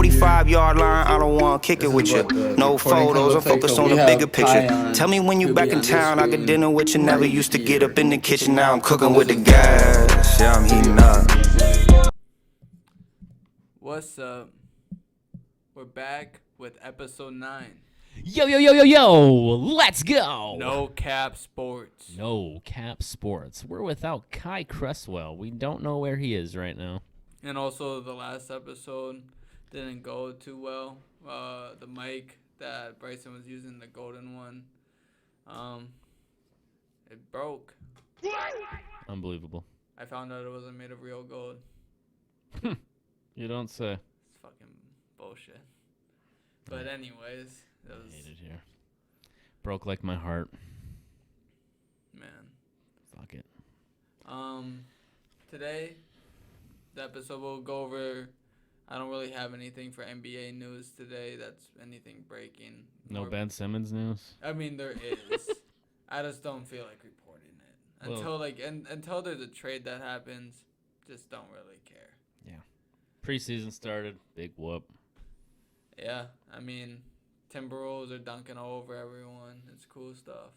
45-yard line, I don't wanna kick it with you. No photos, I'm focused on the bigger picture. Tell me when you back in town, I get dinner with you. Never used to get up in the kitchen, now I'm cooking with the gas. Yeah, I'm heating up. What's up? We're back with episode 9. Yo, let's go! No Cap Sports. No Cap Sports. We're without Kai Cresswell. We don't know where he is right now. And also, the last episode didn't go too well. The mic that Bryson was using, the golden one, it broke. Unbelievable. I found out it wasn't made of real gold. You don't say. It's fucking bullshit. But anyways, it was... I hate it here. Broke like my heart. Man. Fuck it. Today, the episode will go over... I don't really have anything for NBA news today that's anything breaking. No Ben Simmons news? I mean, there is. I just don't feel like reporting it. Until there's a trade that happens, just don't really care. Yeah. Preseason started. Big whoop. Yeah, I mean, Timberwolves are dunking all over everyone. It's cool stuff.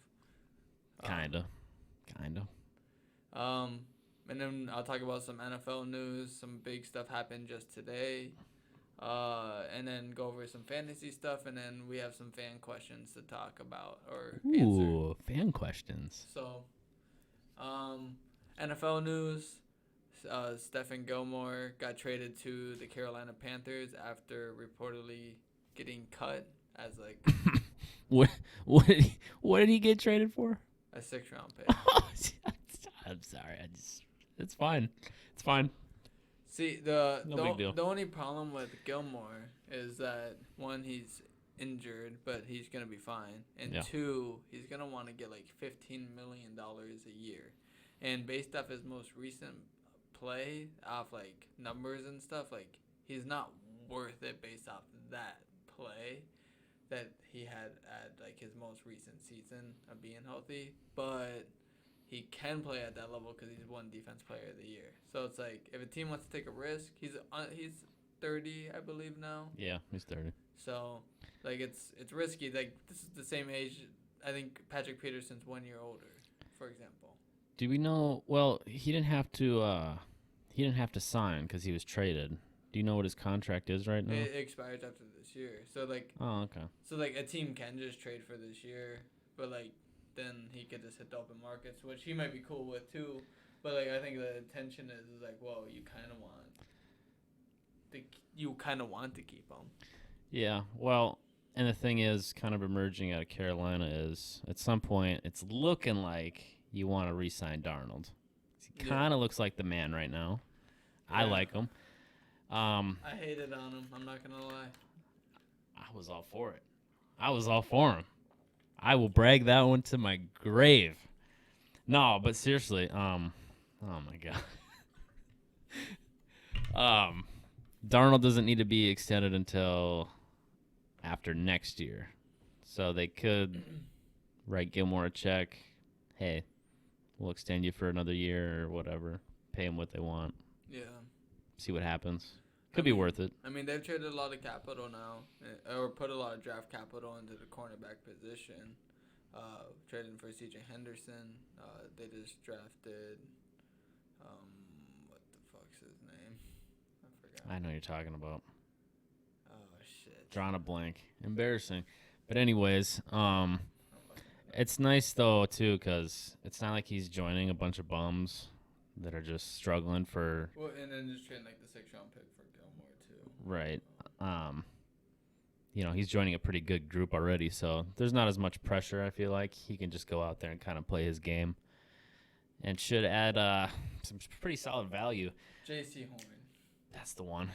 Kinda. And then I'll talk about some NFL news. Some big stuff happened just today. And then go over some fantasy stuff. And then we have some fan questions to talk about or answer. Ooh, fan questions. So, NFL news. Stephen Gilmore got traded to the Carolina Panthers after reportedly getting cut as like What did he get traded for? a 6th-round pick. I'm sorry. It's fine. It's fine. See, No big deal. the only problem with Gilmore is that, one, he's injured, but he's going to be fine. And Yeah. 2, he's going to want to get like $15 million a year. And based off his most recent play, off like numbers and stuff, like he's not worth it based off that play that he had at like his most recent season of being healthy. But he can play at that level because he's won Defense Player of the Year. So it's like, if a team wants to take a risk, he's 30, I believe now. Yeah, he's 30. So like it's risky. Like this is the same age. I think Patrick Peterson's 1 year older, for example. Do we know? Well, he didn't have to sign because he was traded. Do you know what his contract is right now? It expires after this year. So like, Oh, okay. so like a team can just trade for this year, but like then he could just hit the open markets, which he might be cool with too. But like I think the intention is like, well, you kind of want to keep him. Yeah. Well, and the thing is, kind of emerging out of Carolina is at some point it's looking like you want to re-sign Darnold. He kind of looks like the man right now. I like him. I hated on him. I'm not gonna lie. I was all for it. I was all for him. I will brag that one to my grave. No, but seriously, oh my god. Darnold doesn't need to be extended until after next year. So they could write Gilmore a check. Hey, we'll extend you for another year or whatever. Pay them what they want. Yeah. See what happens. Could be worth it. I mean, they've traded a lot of capital now, or put a lot of draft capital into the cornerback position. Trading for C.J. Henderson. They just drafted, what the fuck's his name? I forgot. I know you're talking about. Oh, shit. Drawing a blank. Embarrassing. But anyways, it's nice, though, too, because it's not like he's joining a bunch of bums that are just struggling for... Well, and then just trading, like, the 6th-round pick for Gilmore, too. Right. He's joining a pretty good group already, so there's not as much pressure, I feel like. He can just go out there and kind of play his game and should add some pretty solid value. J.C. Horn. That's the one.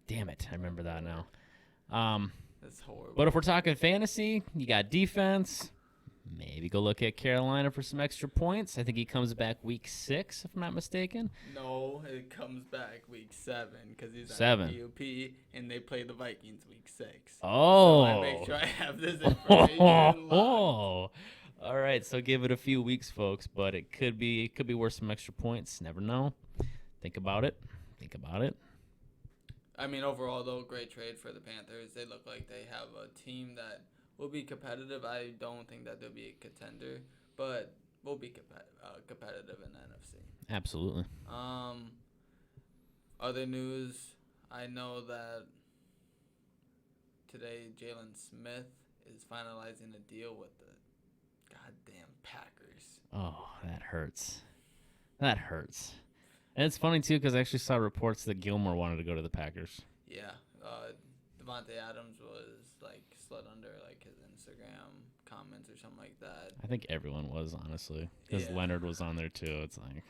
Damn it. I remember that now. That's horrible. But if we're talking fantasy, you got defense. Maybe go look at Carolina for some extra points. I think he comes back week 6, if I'm not mistaken. No, it comes back week 7 because he's 7. on PUP, and they play the Vikings week 6. Oh. So I make sure I have this information locked. Oh. All right, so give it a few weeks, folks, but it could be worth some extra points. Never know. Think about it. I mean, overall, though, great trade for the Panthers. They look like they have a team that will be competitive. I don't think that they'll be a contender, but will be competitive in the NFC. Absolutely. Other news, I know that today Jalen Smith is finalizing a deal with the goddamn Packers. Oh, that hurts. That hurts. And it's funny, too, because I actually saw reports that Gilmore wanted to go to the Packers. Yeah, Devontae Adams was, like, slid under, like, his Instagram comments or something like that. I think everyone was, honestly, because Leonard was on there, too. It's like,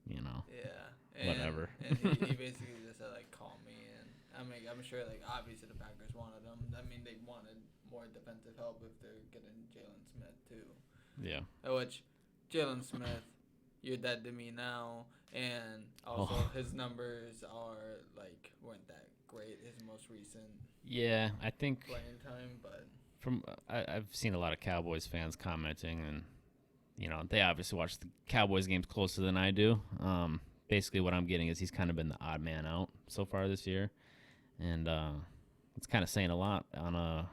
you know. Yeah. Whatever. And he basically just said, like, call me. And I mean, I'm sure, like, obviously the Packers wanted him. I mean, they wanted more defensive help if they're getting Jalen Smith, too. Yeah. Which, Jalen Smith, you're dead to me now. And also his numbers weren't that great, his most recent Yeah, I think playing time. But I've seen a lot of Cowboys fans commenting, and, you know, they obviously watch the Cowboys games closer than I do. Basically what I'm getting is he's kind of been the odd man out so far this year. And it's kind of saying a lot on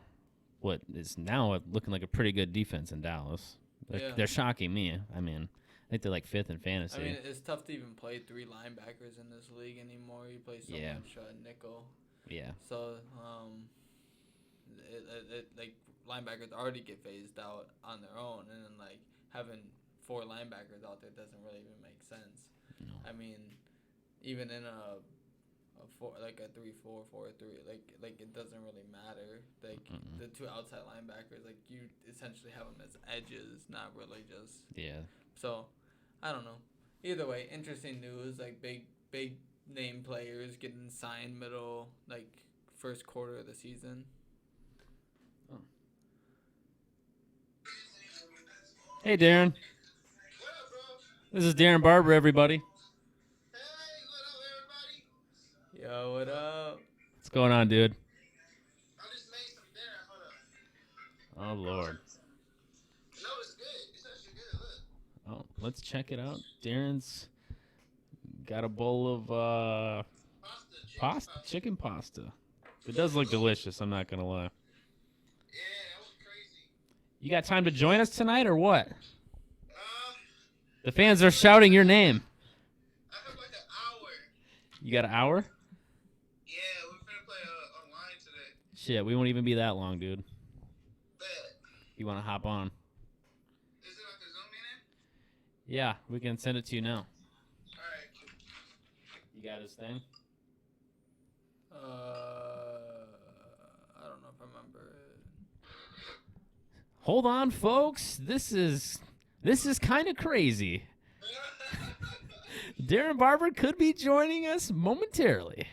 what is now looking like a pretty good defense in Dallas. They're shocking me. I mean, I think they're like 5th in fantasy. I mean, it's tough to even play 3 linebackers in this league anymore. You play so much nickel. Yeah. So, like, linebackers already get phased out on their own. And then, like, having 4 linebackers out there doesn't really even make sense. No. I mean, even in a 3-4, 4-3, like it doesn't really matter. Like the 2 outside linebackers, like you essentially have them as edges, not really just. Yeah. So, I don't know. Either way, interesting news. Like big name players getting signed first quarter of the season. Oh. Hey, Darren. This is Darren Barber, everybody. Yo, what up? What's going on, dude? I just made some dinner. Hold up. Oh, Lord. No, it's good. It's actually good. Look. Oh, let's check it out. Darren's got a bowl of chicken pasta. It does look delicious, I'm not going to lie. Yeah, that was crazy. You got time to join us tonight or what? The fans are shouting your name. I have like an hour. You got an hour? Yeah, we're finna play online today. Shit, we won't even be that long, dude. Bet. You want to hop on? Is it like a Zoom meeting? Yeah, we can send it to you now. Alright. You got his thing? I don't know if I remember it. Hold on, folks. This is kind of crazy. Darren Barber could be joining us momentarily.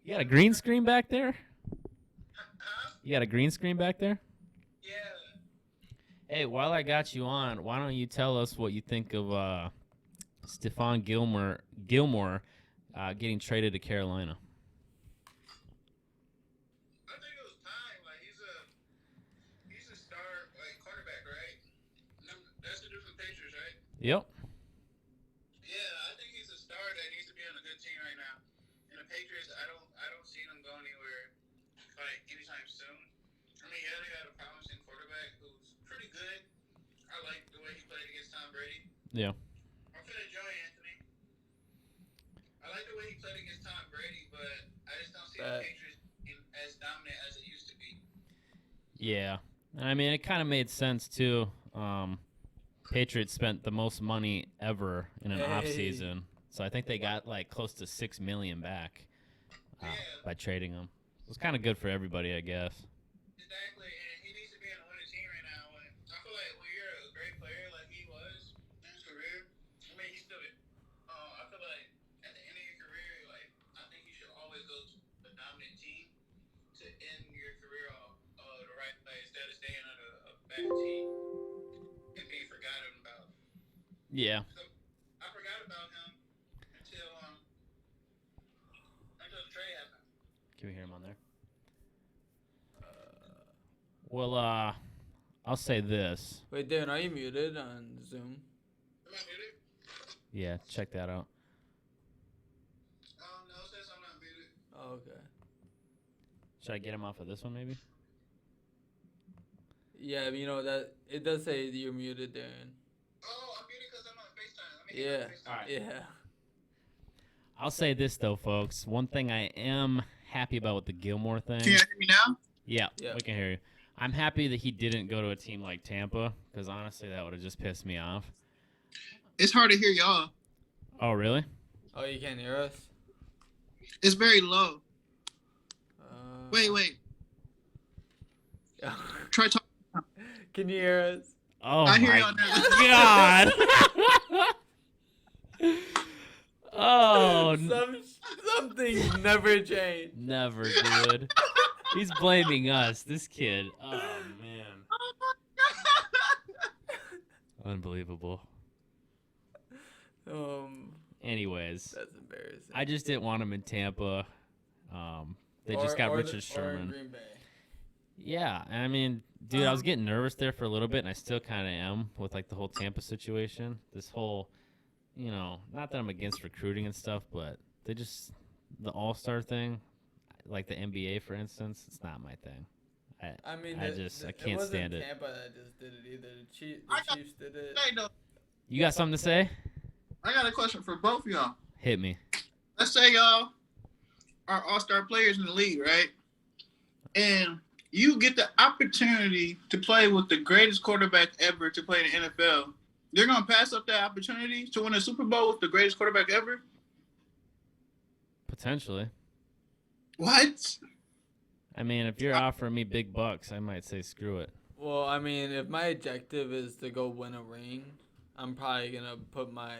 You got a green screen back there? Huh? You got a green screen back there? Yeah. Hey, while I got you on, why don't you tell us what you think of Stephon Gilmore getting traded to Carolina? I think it was time. Like he's a star quarterback, right? That's the different Patriots, right? Yep. Yeah, I think he's a star that needs to be on a good team right now. And the Patriots, I don't see them going anywhere like anytime soon. I mean, yeah, they had a promising quarterback who's pretty good. I like the way he played against Tom Brady. Yeah. I'm finna enjoy Anthony. I like the way he played against Tom Brady, but I just don't see the Patriots as dominant as it used to be. Yeah. I mean, it kind of made sense, too. Patriots spent the most money ever in an off season, so I think they got like close to $6 million back by trading him. It was kind of good for everybody, I guess. Exactly, and he needs to be on a winning team right now. And I feel like when you're a great player like he was in his career, I mean, he's still. I feel like at the end of your career, like I think you should always go to a dominant team to end your career off the right way instead of staying on a bad team and being forgotten about. Yeah. So I forgot about him until the trade happened. Can we hear him on there? Well, I'll say this. Wait, Darren, are you muted on Zoom? Am I muted? Yeah, check that out. No, it says I'm not muted. Okay. Should I get him off of this one, maybe? Yeah, you know that it does say that you're muted, Darren. Oh, I'm muted because I'm on FaceTime. Let me get Yeah. on FaceTime. All right. Yeah. I'll say this though, folks. One thing I am happy about with the Gilmore thing. Can you hear me now? Yeah, Yeah. we can hear you. I'm happy that he didn't go to a team like Tampa, because honestly, that would have just pissed me off. It's hard to hear y'all. Oh, really? Oh, you can't hear us? It's very low. Wait. Yeah. Try talking. Can you hear us? Oh I hear my y'all now. God! Oh, Some things never change. never, dude. He's blaming us. This kid. Oh man. Unbelievable. Anyways, That's embarrassing. I just didn't want him in Tampa. They just got Richard Or in Sherman. Green Bay. Yeah, and I mean, dude, I was getting nervous there for a little bit, and I still kind of am with like the whole Tampa situation. This whole, not that I'm against recruiting and stuff, but the All-Star thing, like the NBA, for instance, it's not my thing. I mean, I can't stand it. Tampa that just did it either. The Chiefs did it. Hey, no, You got something to say? I got a question for both of y'all. Hit me. Let's say y'all are all-star players in the league, right? And you get the opportunity to play with the greatest quarterback ever to play in the NFL. They're going to pass up that opportunity to win a Super Bowl with the greatest quarterback ever? Potentially. What? I mean, if you're offering me big bucks, I might say screw it. Well, I mean, if my objective is to go win a ring, I'm probably going to put my,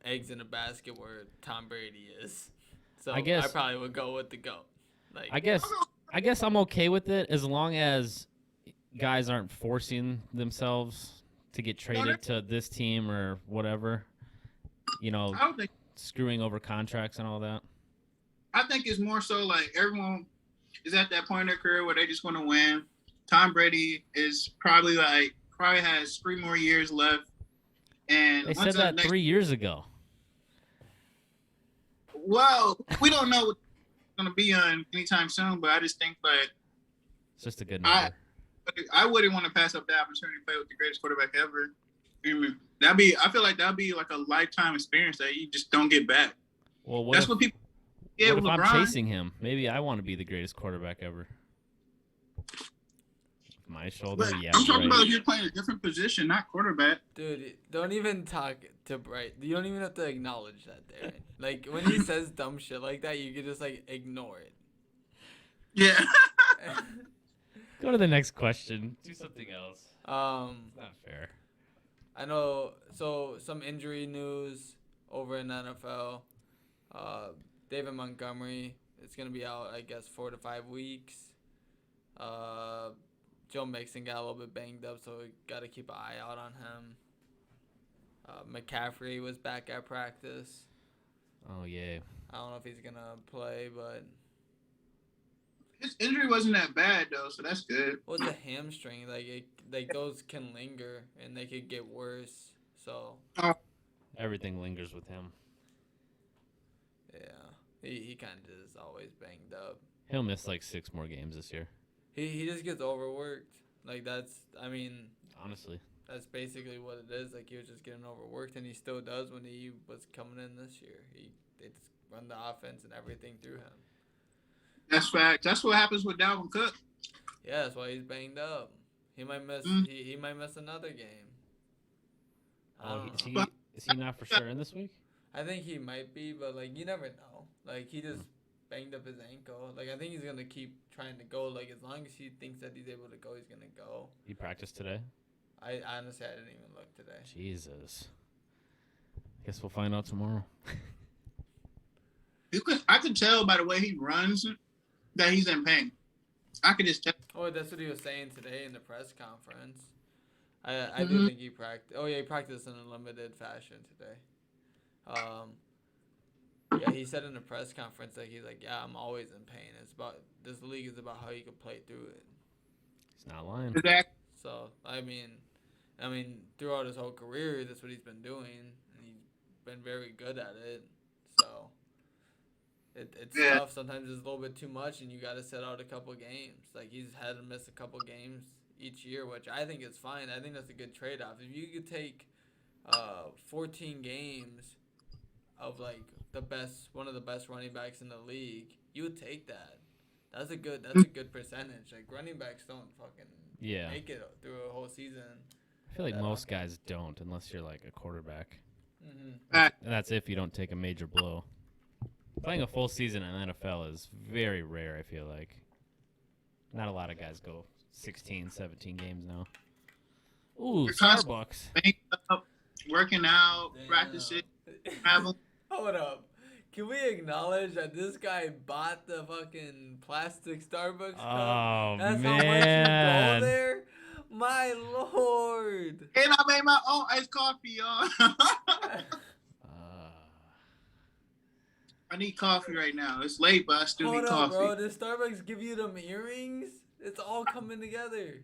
eggs in a basket where Tom Brady is. So I probably would go with the GOAT. Like, I guess I'm okay with it as long as guys aren't forcing themselves to get traded to this team or whatever. I don't think. Screwing over contracts and all that. I think it's more so like everyone is at that point in their career where they just want to win. Tom Brady is probably has 3 more years left. And They said that 3 years ago. Well, we don't know what it's going to be on anytime soon, but I just think It's just a good number. I wouldn't want to pass up the opportunity to play with the greatest quarterback ever. I feel like that'd be like a lifetime experience that you just don't get back. Well, what if I'm chasing him? Maybe I want to be the greatest quarterback ever. My shoulder, But yeah. I'm talking right. about if you're playing a different position, not quarterback. dude, don't even talk to Bright. You don't even have to acknowledge that, Darren. Like, when he says dumb shit like that, you can just, ignore it. Yeah. Go to the next question. Do something else. It's not fair. I know. So some injury news over in NFL. David Montgomery is gonna be out, I guess, 4 to 5 weeks. Joe Mixon got a little bit banged up, so we got to keep an eye out on him. McCaffrey was back at practice. Oh yeah. I don't know if he's gonna play, but His injury wasn't that bad though, so that's good. what's a hamstring? Those can linger and they could get worse. So Everything lingers with him. yeah, he kind of is always banged up. He'll miss 6 more games this year. He just gets overworked. Honestly. That's basically what it is. He was just getting overworked, and he still does when he was coming in this year. They just run the offense and everything through him. That's fact. That's what happens with Dalvin Cook. Yeah, that's why he's banged up. He might miss. He might miss another game. Is he not for sure in this week? I think he might be, but you never know. He just banged up his ankle. I think he's gonna keep trying to go. As long as he thinks that he's able to go, he's gonna go. He practiced today? I honestly didn't even look today. Jesus. Guess we'll find out tomorrow. I could tell by the way he runs that he's in pain. I could just tell. Oh, that's what he was saying today in the press conference. I do think he practiced. Oh yeah, he practiced in a limited fashion today. Yeah, he said in the press conference he's yeah, I'm always in pain. It's about this league is about how you can play through it. He's not lying. Exactly. So I mean, throughout his whole career, that's what he's been doing, and he's been very good at it. So It's Yeah. tough. Sometimes it's a little bit too much, and you got to set out a couple games. Like he's had to miss a couple games each year, which I think is fine. I think that's a good trade off. If you could take 14 games of like one of the best running backs in the league, you would take that. That's a good percentage. Like running backs don't fucking Yeah. make it through a whole season. I feel like that most often. guys don't, unless you're like a quarterback. Mm-hmm. And that's if you don't take a major blow. Playing a full season in the NFL is very rare, I feel like. Not a lot of guys go 16, 17 games now. Ooh, You're constant- Starbucks. Bank up, working out, practicing, traveling. Hold up. Can we acknowledge that this guy bought the fucking plastic Starbucks cup? Oh, That's man. how much you go there? My lord. And I made my own iced coffee, y'all. I need coffee right now. It's late, but I still Hold need up, coffee. bro. Did Starbucks give you them earrings? It's all coming together.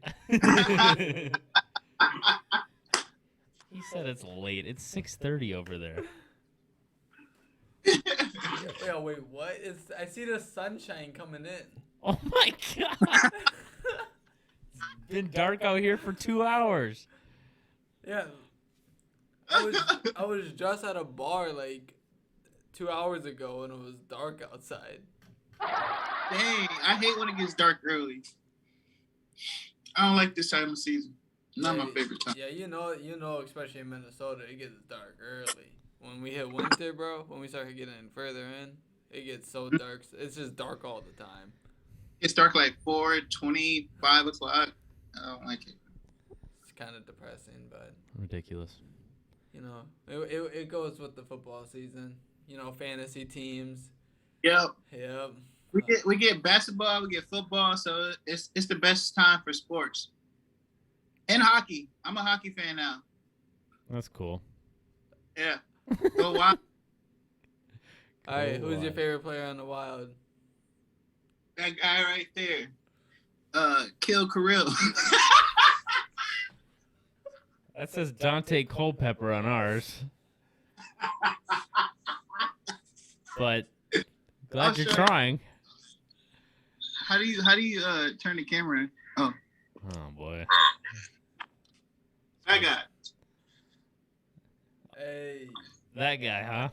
He said it's late. It's 6:30 over there. Yeah, wait, what? I see the sunshine coming in. Oh my god. It's been dark out here for 2 hours. Yeah. I was just at a bar like 2 hours ago and it was dark outside. Dang, I hate when it gets dark early. I don't like this time of season. Not my favorite time. Yeah, you know, especially in Minnesota, it gets dark early. When we hit winter, bro, when we start getting further in, it gets so dark. It's just dark all the time. It's dark like 4:20, 5 o'clock. I don't like it. It's kind of depressing, but Ridiculous. you know, it goes with the football season. You know, fantasy teams. Yep. Yep. We get basketball, we get football, so it's the best time for sports. And hockey. I'm a hockey fan now. That's cool. Yeah. Go Wild. All right, Cool. who's your favorite player on the Wild? That guy right there. Kill Kirill. That says Dante Culpepper on ours. But glad I'll you're show you. trying. How do you turn the camera? Oh, Oh boy. I got it. Hey. That guy, huh?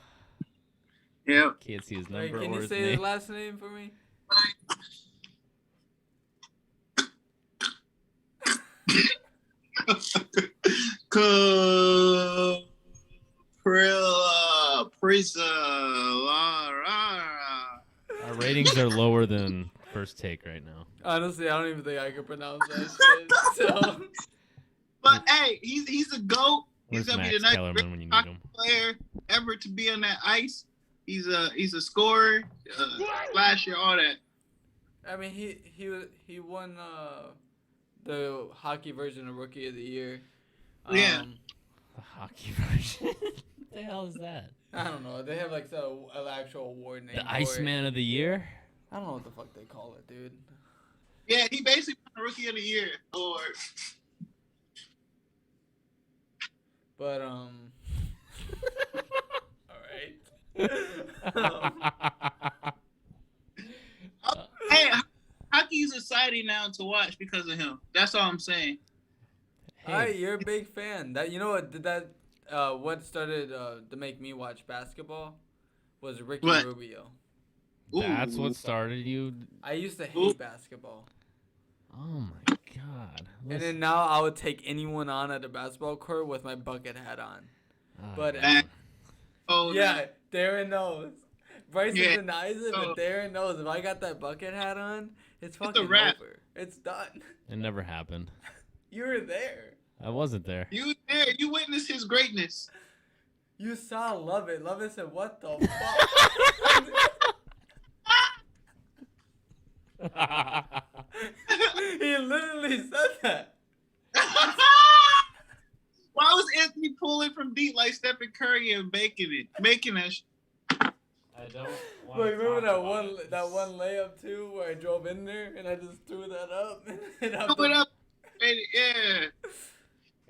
Yep. Can't see his Wait, number can or you his say his name. last name for me? Kirill Prisa. Our ratings are lower than First Take right now. Honestly, I don't even think I can pronounce that shit. So, But hey, he's a GOAT. He's Where's gonna Max be the next Kellerman great when you need hockey him? player ever to be on that ice. He's a scorer, slasher, all that. I mean, he won the hockey version of Rookie of the Year. Yeah. The hockey version. What the hell is that? I don't know. They have like an actual award name. The for it. Iceman of the Year? I don't know what the fuck they call it, dude. Yeah, he basically won the Rookie of the Year award. But all right. Hey, hockey's exciting now to watch because of him. That's all I'm saying. All right, you're a big fan. That you know what did that? What started to make me watch basketball was Ricky What? Rubio. That's Ooh. what started you. I used to Ooh. hate basketball, Oh my god. and then now I would take anyone on at the basketball court with my bucket hat on. but- man. Oh Yeah, Darren knows. Bryson Yeah. denies it, Oh. but Darren knows. If I got that bucket hat on, it's fucking wrap. over. It's done. It never happened. You were there. I wasn't there. You there? You witnessed his greatness. You saw Lovett. Lovett said, "What the fuck?" He literally said that. Why was Anthony pulling from deep like Stephen Curry and making that? I don't. Wait, remember that one layup too, where I drove in there and I just threw that up? And I Throw it up, yeah.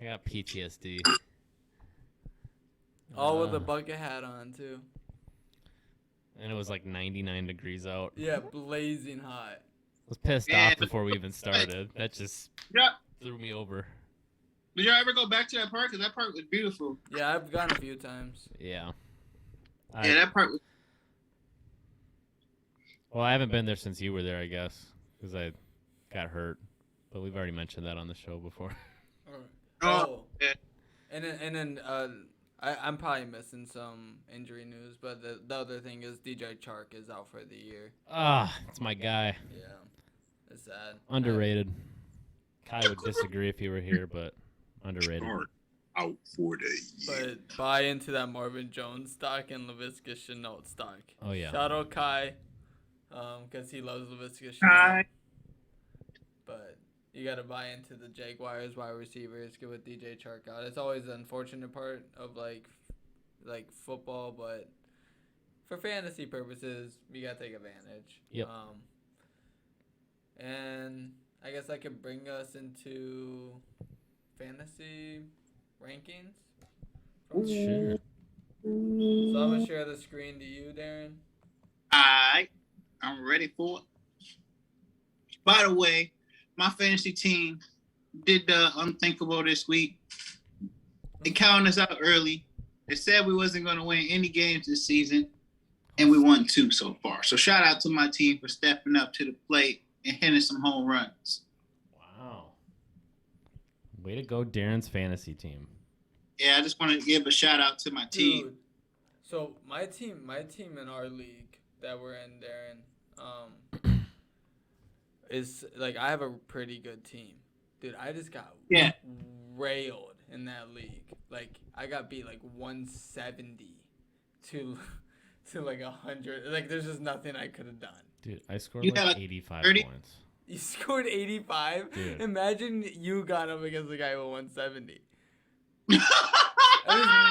I got PTSD. all with a bucket hat on too. And it was like 99 degrees out. Yeah, blazing hot. I was pissed Yeah. off before we even started. That just Yeah. threw me over. Did y'all ever go back to that park? Because that park was beautiful. Yeah, I've gone a few times. Yeah. Yeah, that park was. Well, I haven't been there since you were there, I guess, because I got hurt. But we've already mentioned that on the show before. Oh. Yeah. And then I'm probably missing some injury news, but the other thing is DJ Chark is out for the year. It's my guy. Yeah, it's sad. Underrated. Kai would disagree if he were here, but underrated. Out for the year. But buy into that Marvin Jones stock and Laviska Shenault stock. Oh, yeah. Shout out Kai, because he loves Laviska Shenault. Hi. But you got to buy into the Jaguars wide receivers, get with DJ Chark out. It's always the unfortunate part of like football, but for fantasy purposes, you got to take advantage. Yep. And I guess I could bring us into fantasy rankings. Sure. So I'm going to share the screen to you, Darren. Alright, I'm ready for it. By the way, my fantasy team did the unthinkable this week. They counted us out early. They said we wasn't going to win any games this season, and we won 2 so far. So shout out to my team for stepping up to the plate and hitting some home runs. Wow. Way to go, Darren's fantasy team. Yeah, I just want to give a shout out to my team. Dude, so my team in our league that we're in, Darren, is like I have a pretty good team, dude. I just got railed in that league. Like I got beat like 170 to like 100. Like there's just nothing I could have done. Dude, I scored You like got, like, 85 30? points. You scored 85. Dude. Imagine you got up against the guy with 170. There's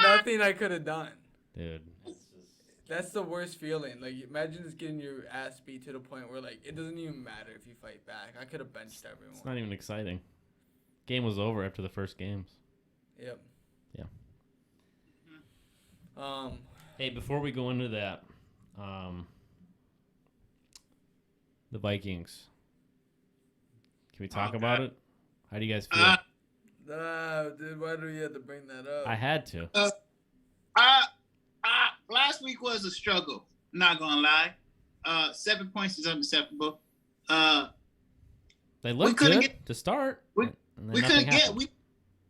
nothing I could have done. Dude. That's the worst feeling. Like, imagine just getting your ass beat to the point where, like, it doesn't even matter if you fight back. I could have benched everyone. It's not even exciting. Game was over after the first games. Yep. Yeah. Um. Hey, before we go into that, the Vikings. Can we talk about it? How do you guys feel? Dude, why do you have to bring that up? I had to. Last week was a struggle. Not gonna lie. 7 points is unacceptable. They looked couldn't good to start. we and then We nothing couldn't get happened.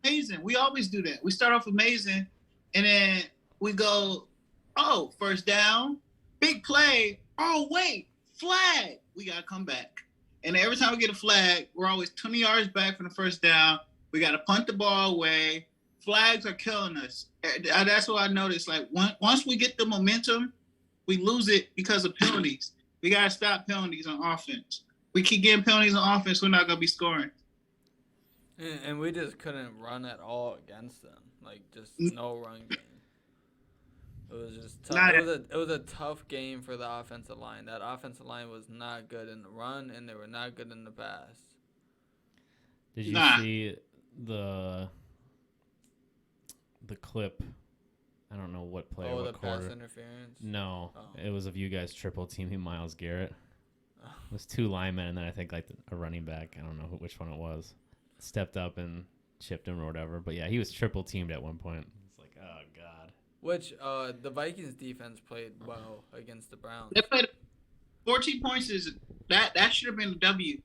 amazing. We always do that. We start off amazing, and then we go, oh, first down, big play. Oh wait, flag. We gotta come back. And every time we get a flag, we're always 20 yards back from the first down. We gotta punt the ball away. Flags are killing us. That's what I noticed. Like once we get the momentum, we lose it because of penalties. We gotta stop penalties on offense. We keep getting penalties on offense, we're not gonna be scoring. And we just couldn't run at all against them. Like, just no run game. It was just tough. It was a tough game for the offensive line. That offensive line was not good in the run, and they were not good in the pass. Did you see the clip? I don't know what play or Oh, what the quarter. pass interference? No, Oh. it was of you guys triple teaming Myles Garrett. It was 2 linemen, and then I think like a running back. I don't know which one it was. Stepped up and chipped him or whatever. But yeah, he was triple teamed at one point. It's like, oh god. Which the Vikings defense played well against the Browns. They played 14 points. That should have been a W.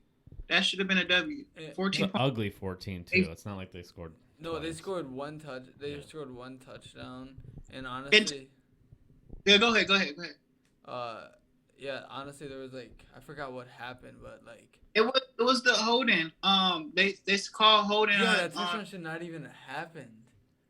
That should have been a W. Yeah. 14 It's an points. ugly 14 too. It's not like they scored. No, they twice. scored one touch. They Yeah. scored one touchdown, and honestly, Yeah, go ahead. yeah, honestly, there was like I forgot what happened, but like It was the holding. They call holding. yeah, that touchdown should not even have happened.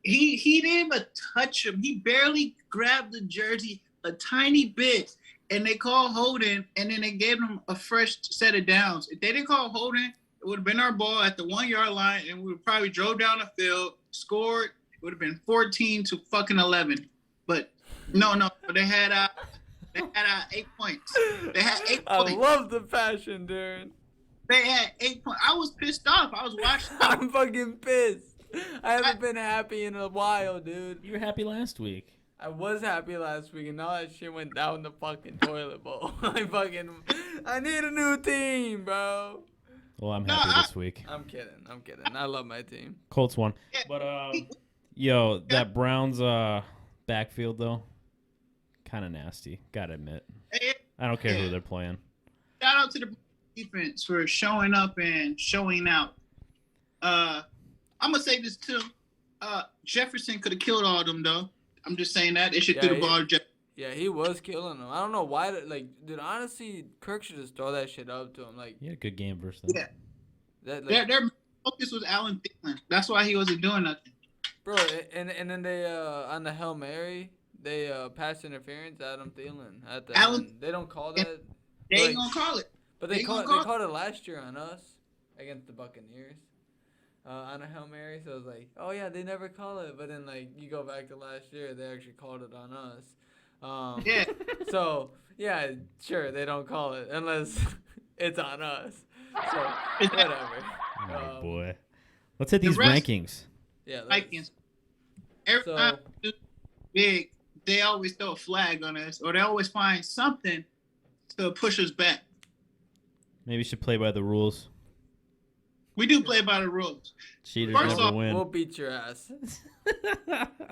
He didn't even touch him. He barely grabbed the jersey a tiny bit, and they call holding, and then they gave him a fresh set of downs. If they didn't call holding, it would have been our ball at the 1 yard line, and we would probably drove down the field, scored. It would have been 14-11. But no, they had 8 points. They had 8 I points. love the passion, Darren. They had 8 points. I was pissed off. I was watching. I'm fucking pissed. I haven't been happy in a while, dude. You were happy last week. I was happy last week, and now that shit went down the fucking toilet bowl. I need a new team, bro. Well, I'm No, happy I- this week. I'm kidding. I love my team. Colts won. Yeah. But yo, that Browns backfield though, kind of nasty. Gotta admit. Hey, I don't care Yeah. who they're playing. shout out to the defense for showing up and showing out. I'm gonna say this too. Jefferson could have killed all of them though. I'm just saying that they should Yeah, throw the he- ball. To Yeah, he was killing them. I don't know why. Dude, honestly, Kirk should just throw that shit up to him. Like He had a good game versus them. Yeah. that. their focus was Allen Thielen. That's why he wasn't doing nothing. Bro, and then they on the Hail Mary, they pass interference Adam Thielen at the Allen- end. They don't call that, They Like- ain't gonna call it. but they they called gonna they call- called it last year on us against the Buccaneers. On a Hail Mary, so I was like, oh yeah, they never call it, but then like you go back to last year, they actually called it on us. Yeah. So yeah, sure, they don't call it unless it's on us. So whatever. Oh boy. Let's hit these rest- rankings. Yeah. let's- Vikings. Every So- time we do big, they always throw a flag on us, or they always find something to push us back. Maybe you should play by the rules. We do play by the rules. Cheaters First never off, win. We'll beat your ass.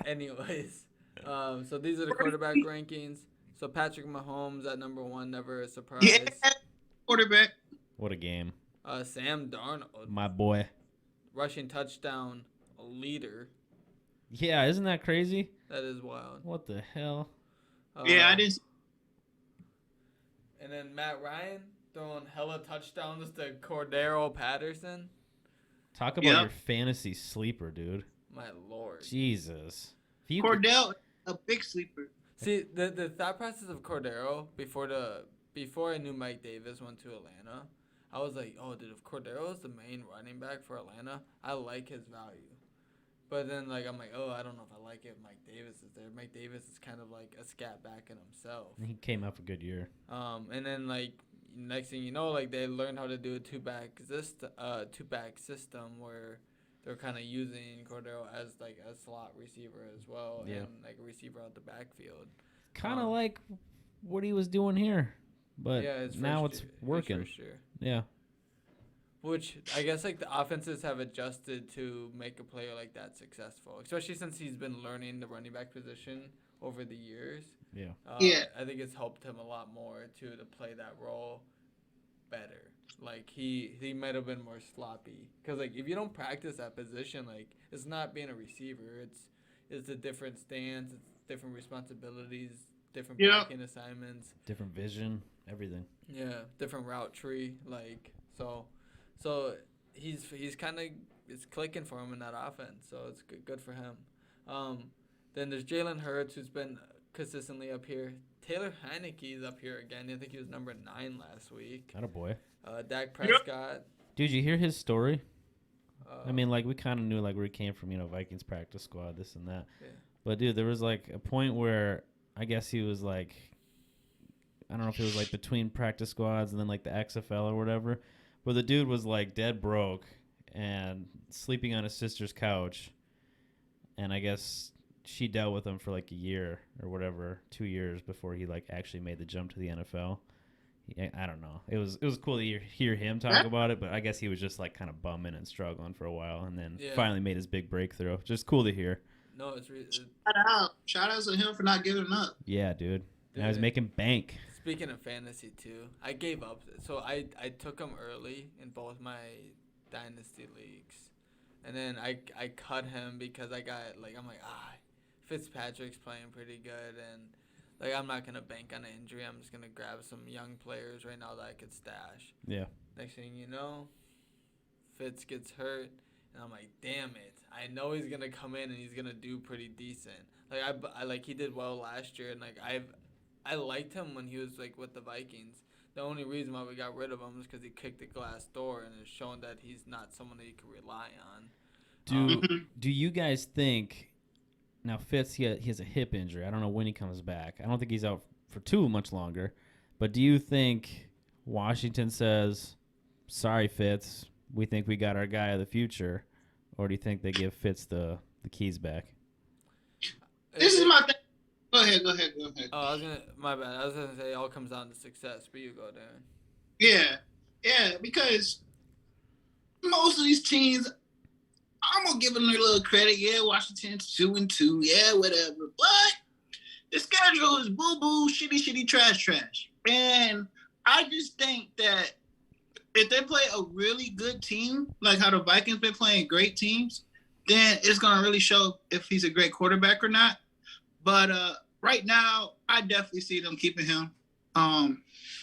Anyways, so these are the quarterback rankings. So Patrick Mahomes at number 1, never a surprise. Yeah, quarterback. What a game. Sam Darnold, My boy. rushing touchdown leader. Yeah, isn't that crazy? That is wild. What the hell? Yeah, I didn't. And then Matt Ryan throwing hella touchdowns to Cordero Patterson. Talk about Yep. your fantasy sleeper, dude. My lord. Jesus. If you Cordell, a big sleeper. See, the thought process of Cordero before I knew Mike Davis went to Atlanta, I was like, oh, dude, if Cordero is the main running back for Atlanta, I like his value. But then, like, I'm like, oh, I don't know if I like it if Mike Davis is there. Mike Davis is kind of like a scat back in himself. he came up a good year. And then, like, next thing you know, like, they learned how to do a two-back system where they're kind of using Cordero as, like, a slot receiver as well Yeah. and, like, a receiver out the backfield. Kind of Um, like what he was doing here. But Yeah, his now first it's year- his working. first year. Yeah. Which I guess like the offenses have adjusted to make a player like that successful, especially since he's been learning the running back position over the years. Yeah. Yeah. I think it's helped him a lot more too to play that role better. Like he might have been more sloppy because like if you don't practice that position, like it's not being a receiver. It's a different stance. It's different responsibilities. Different Yeah. blocking assignments. Different vision, everything. Yeah, different route tree. Like so he's kind of it's clicking for him in that offense. So it's good for him. Then there's Jalen Hurts who's been consistently up here. Taylor Heineke's up here again. I think he was number 9 last week. Not a boy. Dak Prescott. Dude, you hear his story? Uh, I mean, like, we kind of knew, like, where he came from, Vikings practice squad, this and that. Yeah. But, dude, there was, like, a point where I guess he was, like, I don't know if it was, like, between practice squads and then, like, the XFL or whatever. But the dude was, like, dead broke and sleeping on his sister's couch. And I guess she dealt with him for, like, a year or whatever, 2 years before he, like, actually made the jump to the NFL. I don't know. It was cool to hear him talk about it, but I guess he was just like kind of bumming and struggling for a while, and then Yeah. finally made his big breakthrough. Just cool to hear. no, it's Shout out to him for not giving up. Yeah, dude. Now he's Dude. making bank. Speaking of fantasy too, I gave up. So I took him early in both my dynasty leagues, and then I cut him because I got like I'm like Fitzpatrick's playing pretty good, and like I'm not gonna bank on an injury. I'm just gonna grab some young players right now that I could stash. Yeah. Next thing you know, Fitz gets hurt, and I'm like, damn it! I know he's gonna come in and he's gonna do pretty decent. Like I like he did well last year, and like I liked him when he was like with the Vikings. The only reason why we got rid of him was because he kicked the glass door and it's shown that he's not someone that you can rely on. Do you guys think now Fitz he has a hip injury? I don't know when he comes back. I don't think he's out for too much longer. But do you think Washington says, "Sorry, Fitz, we think we got our guy of the future," or do you think they give Fitz the keys back? This is my thing. ahead. Oh, my bad. I was gonna say it all comes down to success, but you go, Darren. Yeah, because most of these teams, I'm gonna give them a little credit. Yeah, Washington's 2-2. Yeah, whatever. But the schedule is boo, shitty, trash. And I just think that if they play a really good team, like how the Vikings been playing great teams, then it's gonna really show if he's a great quarterback or not. But right now, I definitely see them keeping him,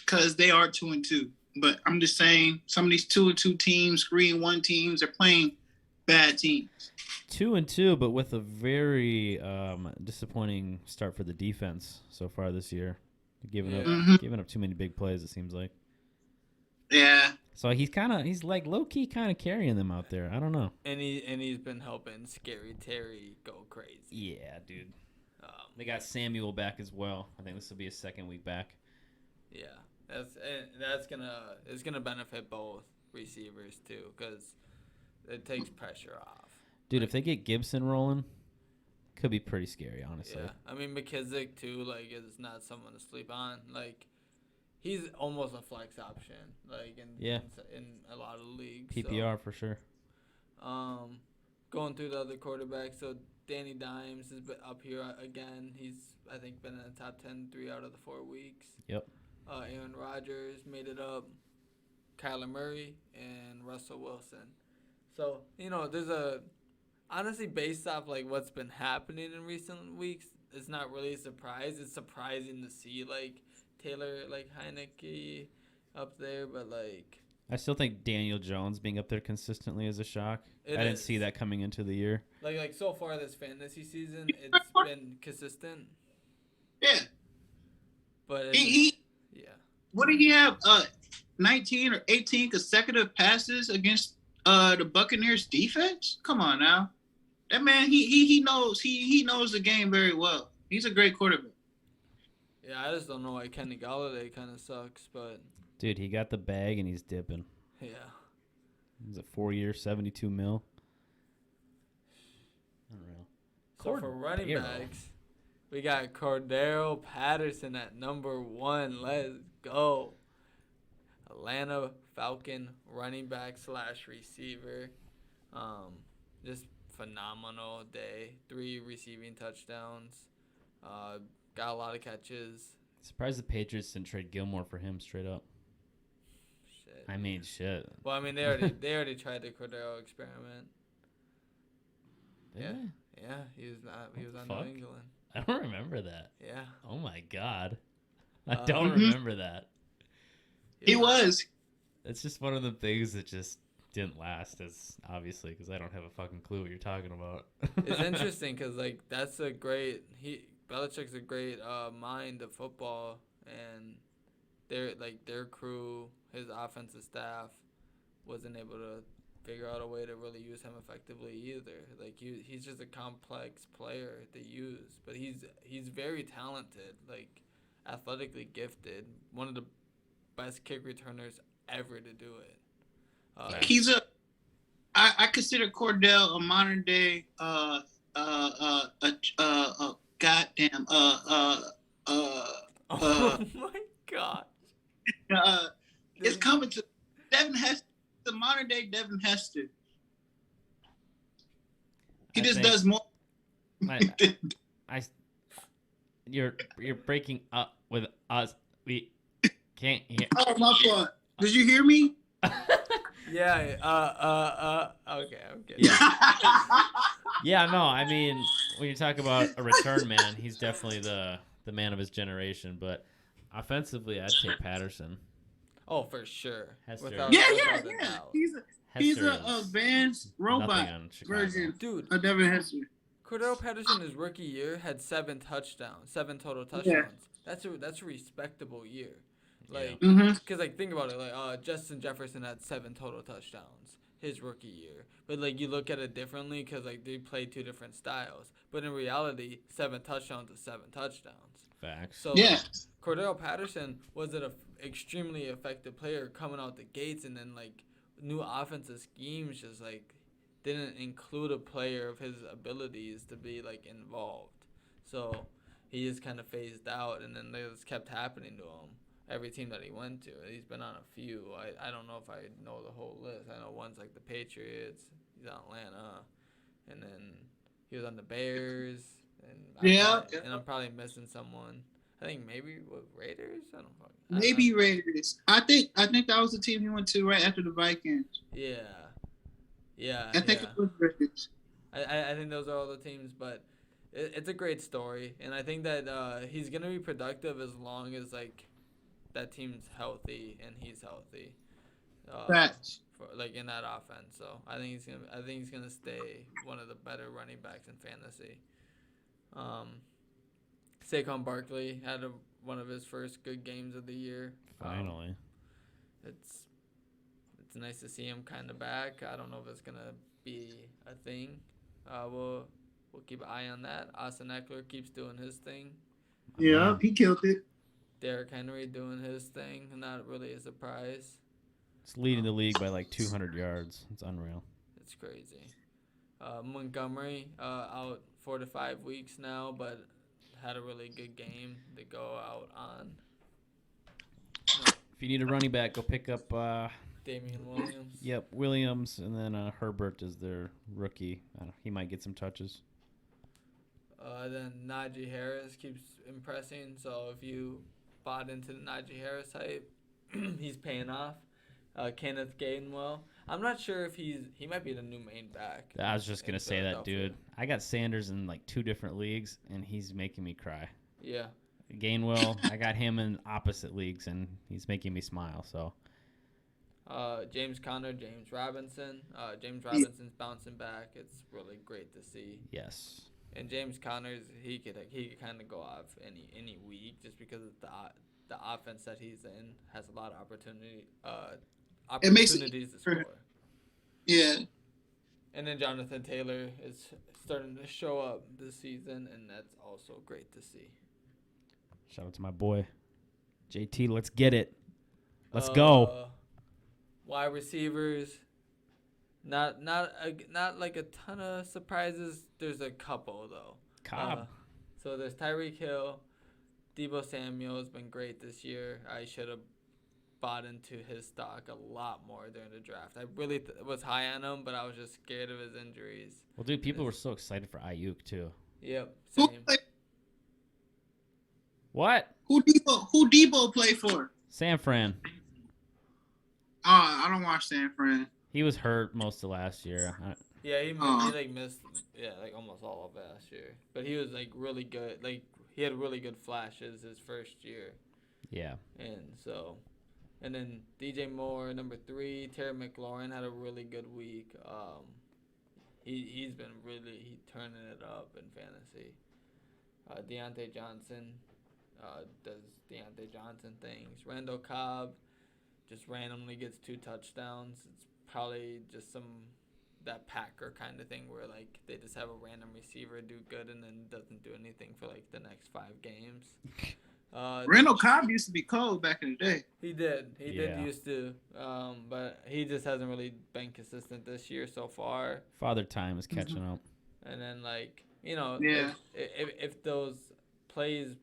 because they are 2-2. But I'm just saying, some of these 2-2 teams, 3-1 teams, are playing bad teams. 2-2, but with a very disappointing start for the defense so far this year. Giving up too many big plays, it seems like. Yeah. So he's like low key kind of carrying them out there. I don't know. And he's been helping Scary Terry go crazy. Yeah, dude. They got Samuel back as well. I think this will be his second week back. Yeah, it's gonna benefit both receivers too, because it takes pressure off. Dude, if they get Gibson rolling, could be pretty scary, honestly. Yeah, I mean McKissick too. Like, is not someone to sleep on. Like, he's almost a flex option. Like in a lot of leagues. PPR for sure. Going through the other quarterbacks, so Danny Dimes is up here again. He's, I think, been in the top 10 3 out of the 4 weeks. Yep. Aaron Rodgers made it up. Kyler Murray and Russell Wilson. So, there's honestly, based off like what's been happening in recent weeks, it's not really a surprise. It's surprising to see like Taylor Heineke up there, but like I still think Daniel Jones being up there consistently is a shock. I didn't see that coming into the year. Like so far this fantasy season, it's been consistent. Yeah. But what did he have? 19 or 18 consecutive passes against the Buccaneers defense? Come on now. That man, he knows the game very well. He's a great quarterback. Yeah, I just don't know why Kenny Golladay kind of sucks, but dude, he got the bag and he's dipping. Yeah. He's a 4-year, $72 million. Unreal. So for running backs, we got Cordero Patterson at number 1. Let's go. Atlanta Falcon running back / receiver. Just phenomenal day. 3 receiving touchdowns. Got a lot of catches. Surprised the Patriots didn't trade Gilmore for him straight up. Shit. I mean, shit. Well, I mean, they already tried the Cordero experiment. Yeah, he was on New England. I don't remember that. Yeah. Oh my god, I don't remember that. He was. It's just one of the things that just didn't last, as obviously because I don't have a fucking clue what you're talking about. It's interesting because like that's a great Belichick's a great mind of football, and their crew, his offensive staff, wasn't able to figure out a way to really use him effectively either. Like he's just a complex player to use, but he's very talented, like athletically gifted, one of the best kick returners ever to do it. I consider Cordell a modern day goddamn oh my god. It's coming to Devin Hester, the modern day Devin Hester. He just does more. You're breaking up with us. We can't hear. Oh, my fault. Did you hear me? Yeah. Okay. Yeah, no, I mean, when you talk about a return man, he's definitely the man of his generation. But offensively, I'd take Patterson. Oh, for sure. Hester. Yeah. He's a advanced robot version, dude. Of Devin Hester. Cordell Patterson, his rookie year, had 7 total touchdowns. Yeah. That's a respectable year. Like, because like think about it, like Justin Jefferson had 7 total touchdowns his rookie year, but like you look at it differently because like they play 2 different styles. But in reality, 7 touchdowns is 7 touchdowns. Facts. So yeah, Cordell Patterson was an extremely effective player coming out the gates, and then like new offensive schemes just like didn't include a player of his abilities to be like involved. So he just kind of phased out, and then they just kept happening to him. Every team that he went to, he's been on a few. I don't know if I know the whole list. I know one's like the Patriots. He's on Atlanta, and then he was on the Bears, and I'm probably missing someone. I think maybe Raiders. I don't know. Maybe Raiders. I think that was the team he went to right after the Vikings. Yeah. I think it was Raiders. I think those are all the teams, but it's a great story, and I think that he's gonna be productive as long as like that team's healthy and he's healthy. Facts. For, like in that offense, so I think he's gonna stay one of the better running backs in fantasy. Saquon Barkley had one of his first good games of the year. Finally. It's nice to see him kind of back. I don't know if it's gonna be a thing. We'll keep an eye on that. Austin Eckler keeps doing his thing. Yeah, he killed it. Derrick Henry doing his thing. Not really a surprise. It's leading the league by like 200 yards. It's unreal. It's crazy. Montgomery out 4 to 5 weeks now, but had a really good game to go out on. If you need a running back, go pick up. Damian Williams. Yep, Williams, and then Herbert is their rookie. He might get some touches. Then Najee Harris keeps impressing. So if you bought into the Najee Harris hype, he's paying off. Kenneth Gainwell. I'm not sure if he might be the new main back. I was just gonna say that, dude. I got Sanders in like 2 different leagues, and he's making me cry. Yeah. Gainwell, I got him in opposite leagues, and he's making me smile. So. James Conner, James Robinson. James Robinson's bouncing back. It's really great to see. Yes. And James Conner's he could kind of go off any week just because of the offense that he's in has a lot of opportunities to score. Yeah. And then Jonathan Taylor is starting to show up this season, and that's also great to see. Shout out to my boy, JT. Let's get it. Let's go. Wide receivers, not like a ton of surprises. There's a couple though. Cobb. So there's Tyreek Hill, Deebo Samuel has been great this year. I should have bought into his stock a lot more during the draft. I really was high on him, but I was just scared of his injuries. Well, dude, people were so excited for Ayuk too. Yep, same. What? Who Debo play for? San Fran. I don't watch San Fran. He was hurt most of last year. Yeah, he missed almost all of last year. But he was like really good. Like he had really good flashes his first year. Yeah. And then DJ Moore, number 3. Terry McLaurin had a really good week. He's been really turning it up in fantasy. Deontay Johnson does Deontay Johnson things. Randall Cobb just randomly gets 2 touchdowns. It's probably just that Packer kind of thing where like they just have a random receiver do good and then doesn't do anything for like the next 5 games. Randall Cobb used to be cold back in the day. He did used to, but he just hasn't really been consistent this year so far. Father Time is catching up. And then if those plays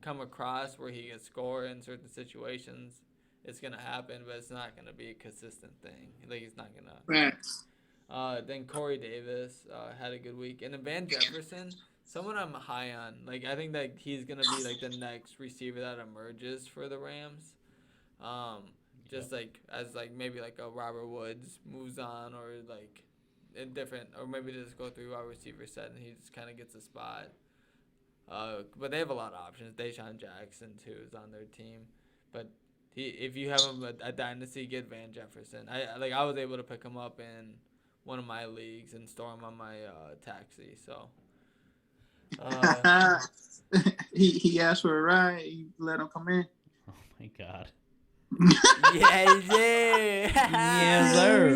come across where he can score in certain situations, it's gonna happen, but it's not gonna be a consistent thing. Like he's not gonna. Right. Then Corey Davis had a good week, and then Van Jefferson, someone I'm high on. Like I think that he's gonna be like the next receiver that emerges for the Rams. Just like as like maybe like a Robert Woods moves on, or like indifferent, or maybe just go through our receiver set and he just kind of gets a spot. But they have a lot of options. Deshaun Jackson too is on their team, but if you have him a dynasty, get Van Jefferson. I was able to pick him up in one of my leagues and store him on my taxi. So he asked for a ride. You let him come in. Oh my God. Yeah, he did. Yes, sir.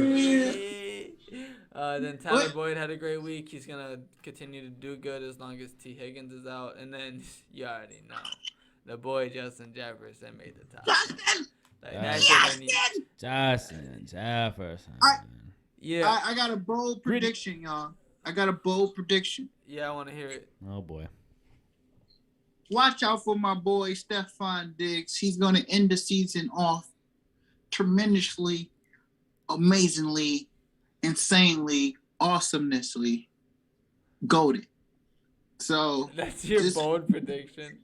Then Tyler Boyd had a great week. He's gonna continue to do good as long as T. Higgins is out. And then you already know, the boy Justin Jefferson made the top. Justin Jefferson. Yeah. I got a bold prediction, y'all. I got a bold prediction. Yeah, I want to hear it. Oh boy. watch out for my boy Stephon Diggs. He's going to end the season off tremendously, amazingly, insanely, awesomenessly goated. So That's your bold prediction.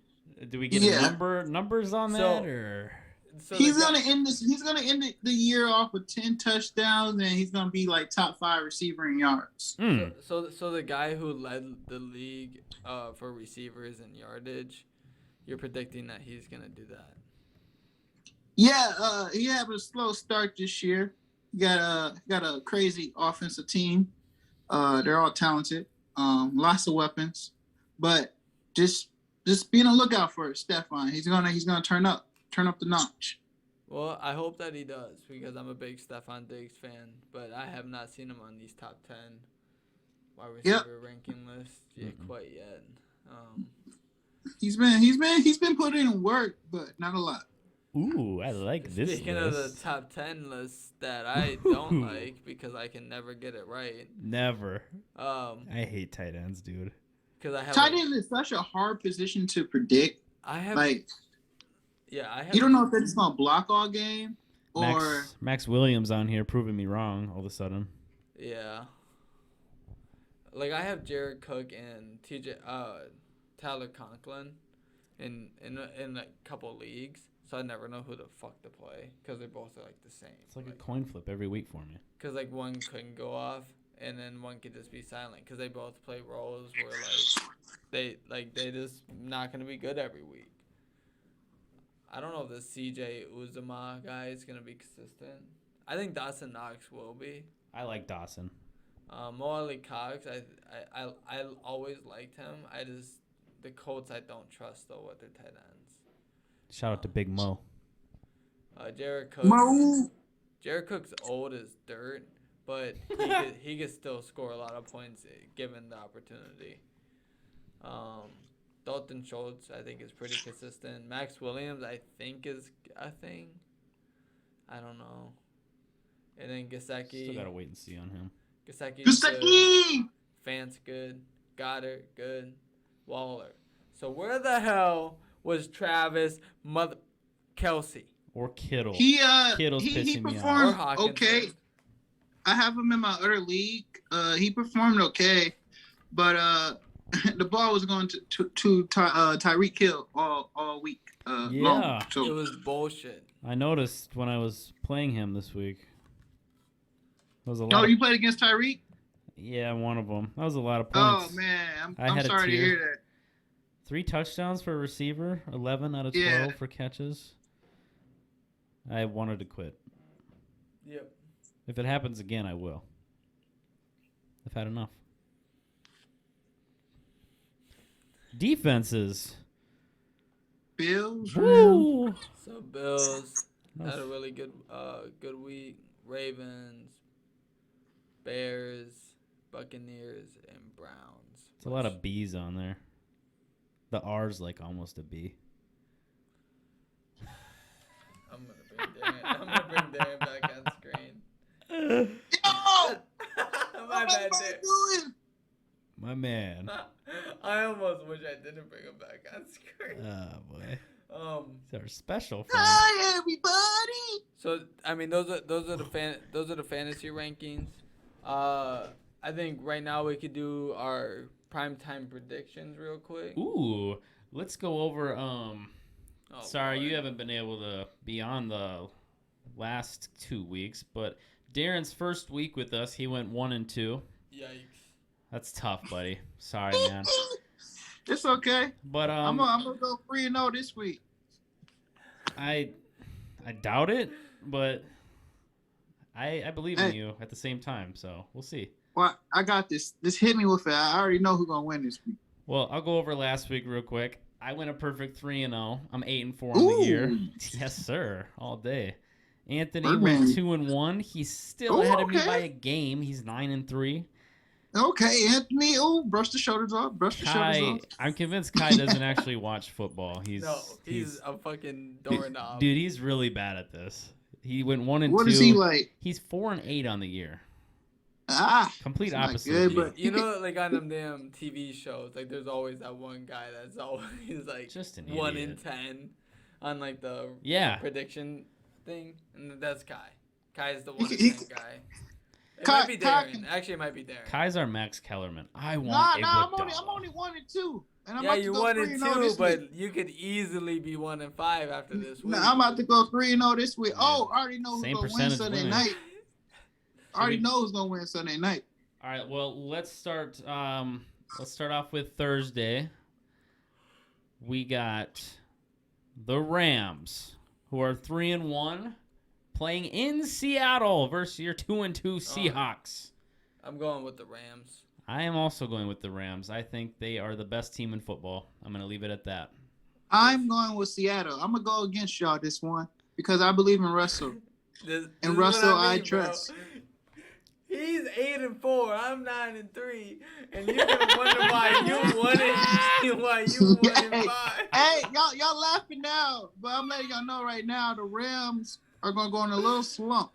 Do we get numbers on that or? So he's gonna end this. He's gonna end the year off with 10 touchdowns, and he's gonna be like top 5 receiver in yards. So the guy who led the league for receivers and yardage, you're predicting that he's gonna do that? Yeah, he had a slow start this year. Got a crazy offensive team. They're all talented. Lots of weapons, but just be on the lookout for Stephon. He's gonna turn up the notch. Well, I hope that he does because I'm a big Stephon Diggs fan, but I have not seen him on these top 10 wide receiver ranking lists quite yet. He's been putting in work, but not a lot. Ooh, I like this. Speaking of the top 10 lists that I don't like because I can never get it right. Never. I hate tight ends, dude. Because I have tight end is such a hard position to predict. I have you don't know if they're just gonna block all game or Max Williams on here proving me wrong all of a sudden. Yeah. Like I have Jared Cook and Tyler Conklin in a couple leagues. So I never know who the fuck to play because they both are like the same. It's like a coin flip every week for me. Because like one couldn't go off, and then one could just be silent because they both play roles where they just not gonna be good every week. I don't know if the CJ Uzomah guy is gonna be consistent. I think Dawson Knox will be. I like Dawson. Mo Ali Cox, I always liked him. The Colts I don't trust though with their tight ends. Shout out to Big Mo. Jared Cook. Mo. Jared Cook's old as dirt, but he could still score a lot of points given the opportunity. Dalton Schultz, I think, is pretty consistent. Max Williams, I think, is a thing. I don't know. And then Gesicki. Still gotta wait and see on him. Gesicki's good. Fant's good. Goddard, good. Waller. So where the hell was Travis Kelce? Or Kittle. Kittle's pissing me performed off. okay. I have him in my other league. He performed okay, but the ball was going to Tyreek Hill all week. Long, so. It was bullshit. I noticed when I was playing him this week. That was a lot. Oh, you played against Tyreek? Yeah, one of them. That was a lot of points. Oh man, I'm sorry to hear that. 3 touchdowns for a receiver, 11 out of 12 for catches. I wanted to quit. Yep. If it happens again, I will. I've had enough. Defenses. Bills. Woo! So Bills had a really good week. Ravens, Bears, Buccaneers, and Browns. It's a lot of B's on there. The R's like almost a B. I'm gonna bring Darren back on screen. Yo! My bad, Darren. My man. I almost wish I didn't bring him back on screen. Oh boy. He's our special friend. Hi everybody. So I mean, those are the fantasy rankings. I think right now we could do our primetime predictions real quick. Ooh, let's go over. Sorry, boy. you haven't been able to be on the last 2 weeks, but Darren's first week with us, he went 1-2. Yikes. That's tough, buddy. Sorry, man. It's okay. But I'm gonna go 3-0 this week. I doubt it, but I believe in you at the same time, so we'll see. Well, I got this. Just hit me with it. I already know who's gonna win this week. Well, I'll go over last week real quick. I went a perfect 3-0. I'm 8-4 on the year. Yes, sir. All day. Anthony Birdman. went 2-1. He's still ahead of me by a game. He's 9-3. Okay, Anthony. Oh, brush the shoulders off. I'm convinced Kai doesn't actually watch football. He's a fucking doorknob. Dude, he's really bad at this. He went 1-2. What is he like? He's 4-8 on the year. Complete it's not opposite. good, of you. but- You know, like on them damn TV shows, like there's always that one guy that's always like Just an 1 in idiot. 10 on like the Yeah. prediction thing, and that's Kai. Kai is the 1 in He- 10 guy. It Kai- might be Kai Darren. can- Actually, it might be Darren. Kai's our Max Kellerman. I want Nah, Iguodala. I'm only 1 and 2. And I'm Yeah, about to you go 1 3 and and 0 2, this but week. you could easily be 1 and 5 after this week. Nah, I'm about to go 3 and 0 this week. Yeah. Oh, I already know who's Same gonna win percentage Sunday winning. night. I already we- know who's gonna win Sunday night. All right, well, let's start. Let's start off with Thursday. We got the Rams, who are 3-1, playing in Seattle versus your 2-2 Seahawks. I'm going with the Rams. I am also going with the Rams. I think they are the best team in football. I'm going to leave it at that. I'm going with Seattle. I'm gonna go against y'all this one because I believe in Russell. This And is Russell, what I bro. trust. He's 8-4. I'm 9-3, and you can wonder why you won it. Why you 1-5. Hey, y'all laughing now, but I'm letting y'all know right now the Rams are gonna go in a little slump.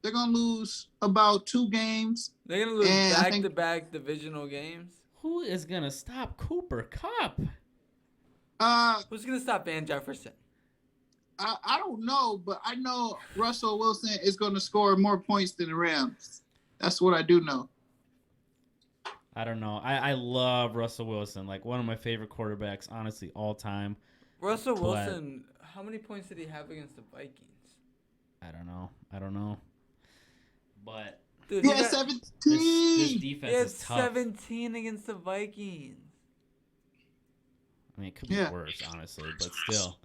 They're gonna lose about 2 games. They're gonna lose And I think- back-to-back divisional games. Who is going to stop Cooper Kupp? Who's gonna stop Van Jefferson? I don't know, but I know Russell Wilson is gonna score more points than the Rams. That's what I do know. I don't know. I love Russell Wilson. Like, one of my favorite quarterbacks, honestly, all time. Russell But- Wilson. How many points did he have against the Vikings? I don't know. But Dude, Yeah, he got- 17. this he defense had is tough. 17 against the Vikings. I mean, it could be Yeah. worse, honestly, but still.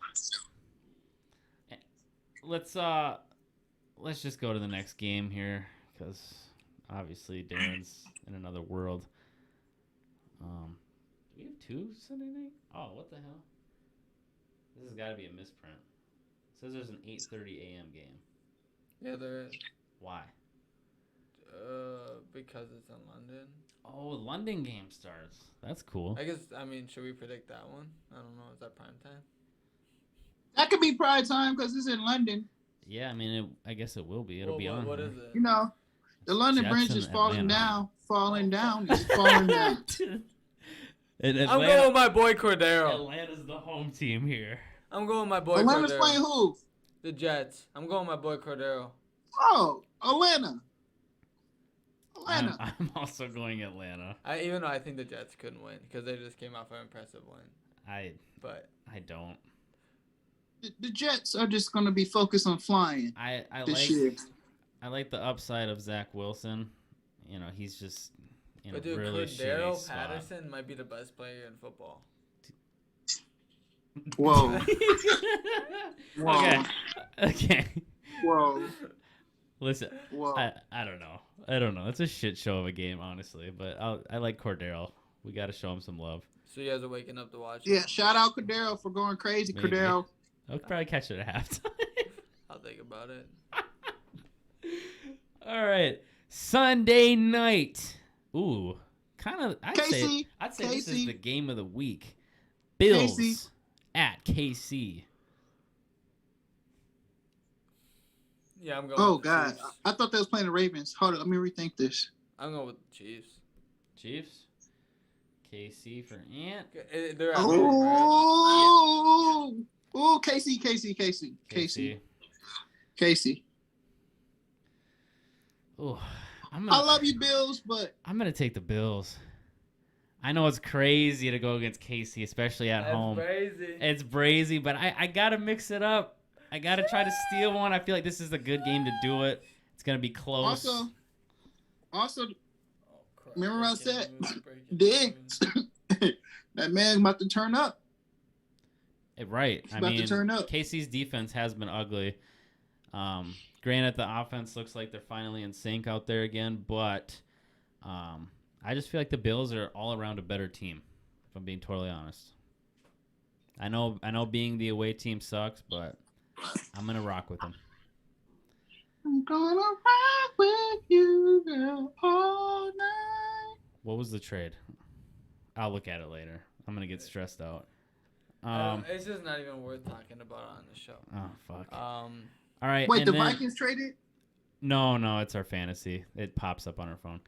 Let's just go to the next game here, because obviously Darren's in another world. Do we have 2 Sunday night? Oh, what the hell? This has got to be a misprint. It says there's an 8:30 a.m. game. Yeah, there is. Why? Because it's in London. Oh, London game starts. That's cool. I guess. I mean, should we predict that one? I don't know. Is that prime time? That could be prime time because it's in London. Yeah, I mean, I guess it will be. It'll be on. What here. is it? You know, the London Jets Bridge and is falling Atlanta. down, falling down, it's falling down. And I'm going with my boy Cordero. Atlanta's the home team here. I'm going with my boy Atlanta's Cordero. playing who? The Jets. I'm going with my boy Cordero. Oh, Atlanta. I'm also going Atlanta. Even though I think the Jets couldn't win because they just came off an impressive win. But I don't. The Jets are just going to be focused on flying I this year. like the upside of Zach Wilson. You know, he's just in but a dude, really shitty Cordero spot. Patterson might be the best player in football. Whoa. Whoa. Okay. Whoa. Listen, Whoa. I don't know. It's a shit show of a game, honestly. But I like Cordero. We got to show him some love. So you guys are waking up to watch. Yeah, shout out Cordero for going crazy. Maybe. Cordero. I'll probably catch it at halftime. I'll think about it. All right, Sunday night. Ooh, kind of. I'd say this is KC. the game of the week. Bills KC. at KC. Yeah, I'm going. Oh with the God, Chiefs. I thought they was playing the Ravens. Hold on, let me rethink this. I'm going with the Chiefs. Chiefs. KC for Ant. They're at home, right? Oh, KC. Ooh, I love you, Bills, but I'm gonna take the Bills. I know it's crazy to go against KC, especially at That's home. crazy. It's brazy, but I gotta mix it up. I gotta try to steal one. I feel like this is a good game to do it. It's gonna be close. also, Oh, crap. remember what I Breaking said? news, breaking Diggs. That man about to turn up. Right. It's I about to mean, turn up. KC's defense has been ugly. Granted, the offense looks like they're finally in sync out there again, but I just feel like the Bills are all around a better team, if I'm being totally honest. I know being the away team sucks, but I'm going to rock with them. I'm gonna ride with you, girl, all night. What was the trade? I'll look at it later. I'm going to get stressed out. It's just not even worth talking about on the show. Oh, fuck. Um, All right. Wait, and the then- Vikings traded? No, it's our fantasy. It pops up on our phone.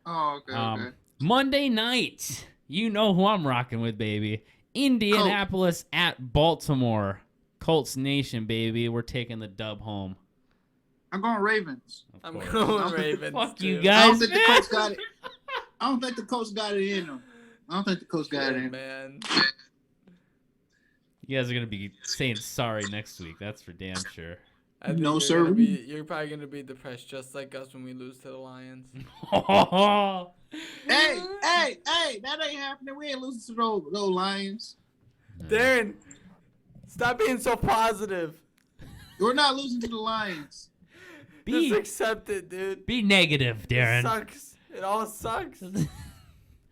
Oh, okay. Monday night. You know who I'm rocking with, baby. Indianapolis at Baltimore. Colts Nation, baby. We're taking the dub home. I'm going Ravens. Of I'm course. going Ravens. Fuck too. you I guys. don't think the Colts got it. I don't think the Colts got it in them. I don't think the Colts got it Yeah, in. man. You guys are going to be saying sorry next week. That's for damn sure. I think No, you're sir. You're probably gonna be depressed just like us when we lose to the Lions. Hey, that ain't happening. We ain't losing to those Lions. Darren, stop being so positive. We're not losing to the Lions. Just accept it, dude. Be negative, It Darren. sucks. It all sucks.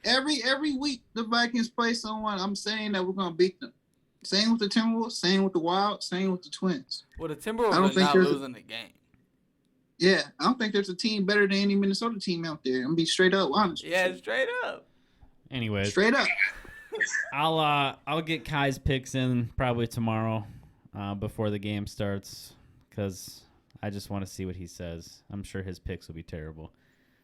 Every week the Vikings play someone, I'm saying that we're gonna beat them. Same with the Timberwolves, same with the Wild, same with the Twins. Well, the I don't Timberwolves are think not there's a- losing the game. Yeah, I don't think there's a team better than any Minnesota team out there. I'm gonna be straight up honest. with Yeah, you. straight up. Anyways, Straight up. I'll get Kai's picks in probably tomorrow before the game starts because I just want to see what he says. I'm sure his picks will be terrible.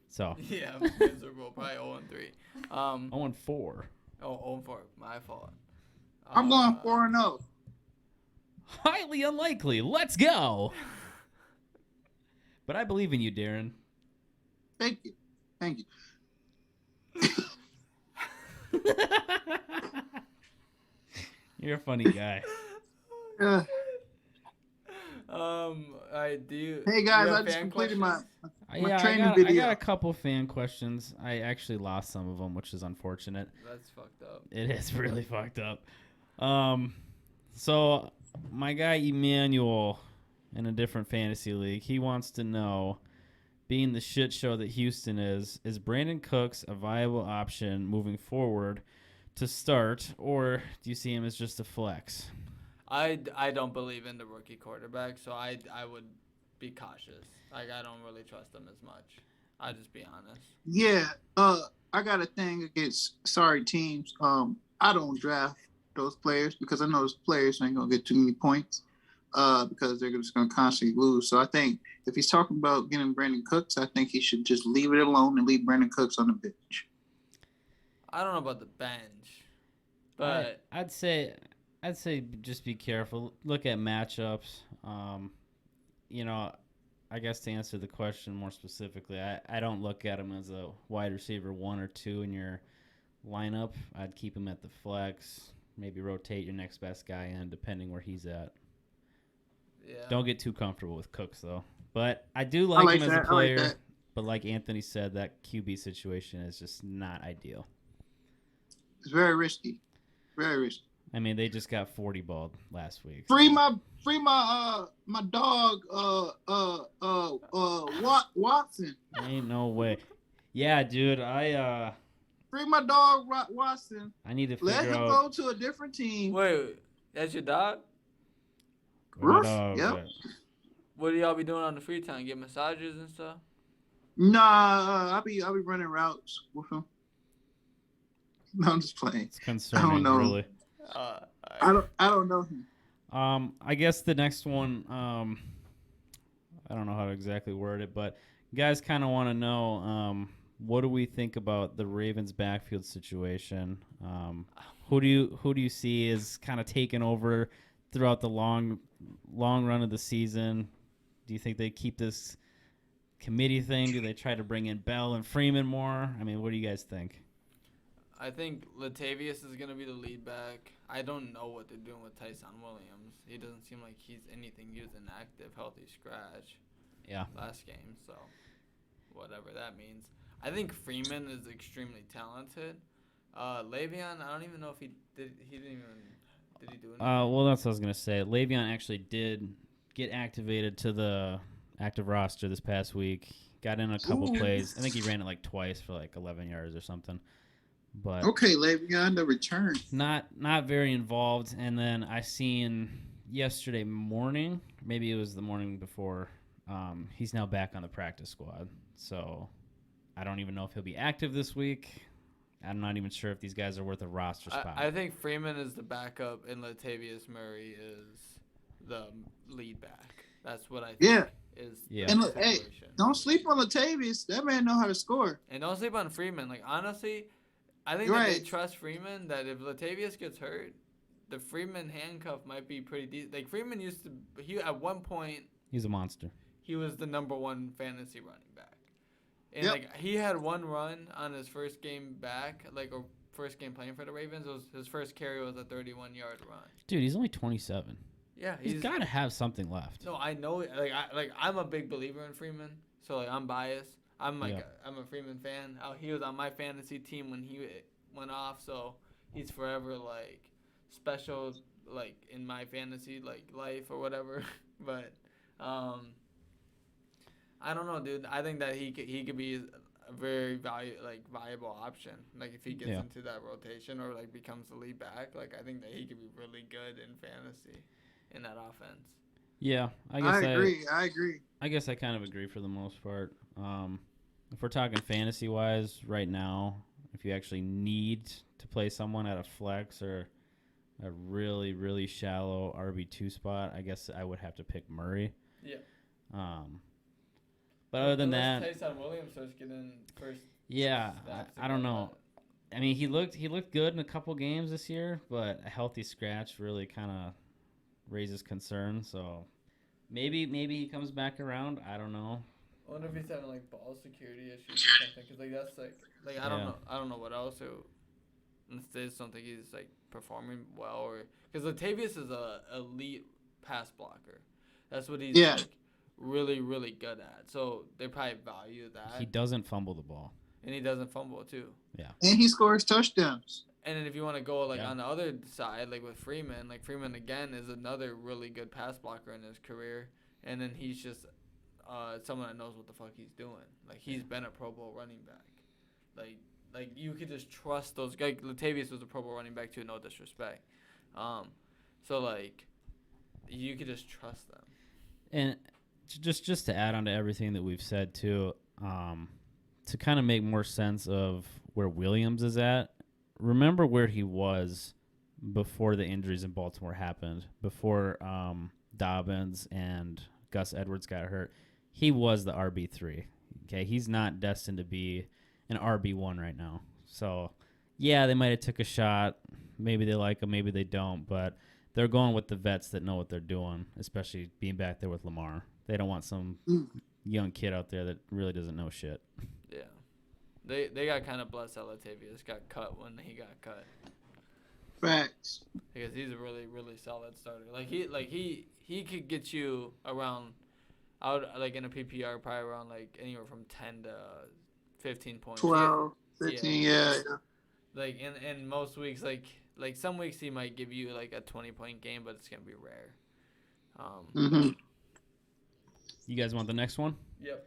So Yeah, miserable. Probably 0-3. 0-4. Oh, 0-4. My fault. I'm going 4-0. Highly unlikely. Let's go. But I believe in you, Darren. Thank you. Thank you. You're a funny guy. Alright, do you? Hey you guys, have I just fan completed questions? my training I video. got a couple fan questions. I actually lost some of them, which is unfortunate. That's fucked up. It is really fucked up. So my guy Emmanuel in a different fantasy league, he wants to know, being the shit show that Houston is Brandon Cooks a viable option moving forward to start, or do you see him as just a flex? I don't believe in the rookie quarterback, so I would be cautious. Like, I don't really trust him as much. I'll just be honest. Yeah, I got a thing against sorry teams. I don't draft those players because I know those players ain't gonna get too many points. Because they're just gonna constantly lose. So I think if he's talking about getting Brandon Cooks, I think he should just leave it alone and leave Brandon Cooks on the bench. I don't know about the bench, but I'd say just be careful. Look at matchups. I guess to answer the question more specifically, I don't look at him as a wide receiver 1 or 2 in your lineup. I'd keep him at the flex. Maybe rotate your next best guy in depending where he's at. yeah. Don't get too comfortable with Cooks though. But I do like him as a player. But like Anthony said, that QB situation is just not ideal. It's very risky. Very risky. I mean, they just got 40 balled last week. Free my dog Watson. Ain't no way. Yeah, dude, Free my dog Watson. I need to Let figure him out go to a different team. Wait, that's your dog? where Roof, my dog's yep. at. What do y'all be doing on the free time? Get massages and stuff? Nah, I'll be running routes with him. No, I'm just playing. It's concerning, know. really. I don't know him. I guess the next one, I don't know how to exactly word it, but guys kind of want to know, what do we think about the Ravens backfield situation? Who do you see is kind of taking over throughout the long run of the season? Do you think they keep this committee thing? Do they try to bring in Bell and Freeman more? I mean, what do you guys think? I think Latavius is going to be the lead back. I don't know what they're doing with Tyson Williams. He doesn't seem like he's anything. He was an active, healthy scratch last game, so whatever that means. I think Freeman is extremely talented. Le'Veon, I don't even know if he did. He didn't even. Did he do anything? Well, that's what I was gonna say. Le'Veon actually did get activated to the active roster this past week. Got in a couple plays. I think he ran it like twice for like 11 yards or something. But Okay, Le'Veon, the return. not very involved. And then I seen yesterday morning, maybe it was the morning before, he's now back on the practice squad. So I don't even know if he'll be active this week. I'm not even sure if these guys are worth a roster spot. I think Freeman is the backup and Latavius Murray is the lead back. That's what I think. Yeah. is Yeah. the And look, hey, situation. don't sleep on Latavius. That man know how to score. And don't sleep on Freeman. Like, honestly, I think You're that they right. trust Freeman, that if Latavius gets hurt, the Freeman handcuff might be pretty decent. Like, Freeman used to, at one point, He's a monster. he was the #1 fantasy running back. And, Yep. like, he had one run on his first game back, like, or first game playing for the Ravens. His first carry was a 31-yard run. Dude, he's only 27. Yeah, He's got to have something left. No, I know. I'm a big believer in Freeman, so like I'm biased. I'm Yeah. I'm a Freeman fan. He was on my fantasy team when he went off, so he's forever like special, like in my fantasy like life or whatever. But I don't know, dude. I think that he could be a very viable option. Like if he gets Yeah. into that rotation or like becomes the lead back, like I think that he could be really good in fantasy in that offense. Yeah, I guess agree. I agree. I guess I kind of agree for the most part. If we're talking fantasy wise right now, if you actually need to play someone at a flex or a really, really shallow RB2 spot, I guess I would have to pick Murray. Yeah. But other than that, Unless Tyson Williams starts getting first. yeah, snaps I don't again, know. I mean, he looked good in a couple games this year, but a healthy scratch really kind of raises concern. So maybe he comes back around. I don't know. I wonder if he's having like ball security issues or something. Cause like that's like I don't Yeah. know. I don't know what else. I just don't think he's like performing well, or because Latavius is a elite pass blocker. That's what he's Yeah. like really really good at. So they probably value that. He doesn't fumble the ball. And he doesn't fumble too. And he scores touchdowns. And then if you want to go like Yeah. on the other side, like with Freeman, like Freeman again is another really good pass blocker in his career, and then he's just someone that knows what the fuck he's doing. Like he's been a Pro Bowl running back. Like you could just trust those guys. Latavius was a Pro Bowl running back too, no disrespect. So like you could just trust them. And just to add on to everything that we've said too, to kind of make more sense of where Williams is at, remember where he was before the injuries in Baltimore happened, before Dobbins and Gus Edwards got hurt. He was the RB3. Okay, he's not destined to be an RB1 right now. So, yeah, they might have took a shot. Maybe they like him, maybe they don't, but they're going with the vets that know what they're doing, especially being back there with Lamar. They don't want some young kid out there that really doesn't know shit. Yeah, they got kind of blessed that Latavius got cut when he got cut. Facts. Because he's a really, really solid starter. He could get you around, like in a PPR, probably around like anywhere from 10 to 15 points. 12, 15, yeah. Like in most weeks, like some weeks he might give you like a 20-point game, but it's gonna be rare. Mm-hmm. You guys want the next one? Yep.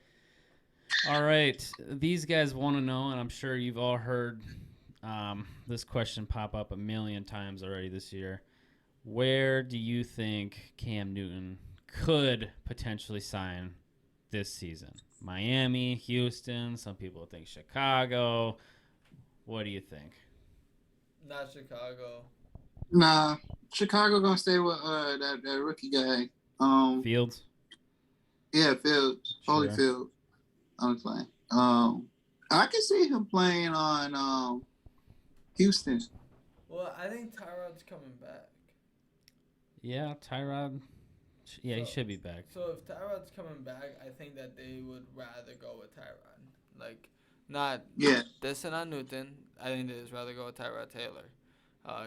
All right. These guys want to know, and I'm sure you've all heard this question pop up a million times already this year. Where do you think Cam Newton could potentially sign this season? Miami, Houston, some people think Chicago. What do you think? Not Chicago. Nah, Chicago gonna stay with that rookie guy. Fields? Yeah, Fields, Sure. Holyfield. I'm playing. I can see him playing on Houston. Well, I think Tyrod's coming back. Yeah, Tyrod. Yeah, he So- should be back. So if Tyrod's coming back, I think that they would rather go with Tyrod. Like, not Yeah. dissing on Newton. I think they'd just rather go with Tyrod Taylor.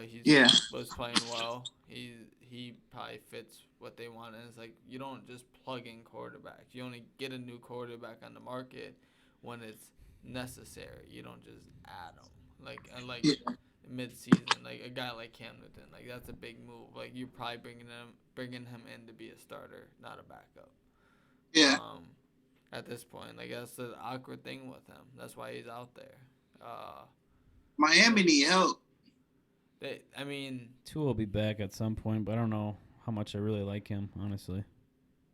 He Yeah. was playing well. He probably fits what they want. And it's like, you don't just plug in quarterbacks. You only get a new quarterback on the market when it's necessary. You don't just add them. Like Yeah. mid-season, like a guy like Cam Newton, like that's a big move. Like you're probably bringing him in to be a starter, not a backup. Yeah. At this point, like that's the awkward thing with him. That's why he's out there. Miami need help. I mean, Tua will be back at some point, but I don't know how much I really like him, honestly.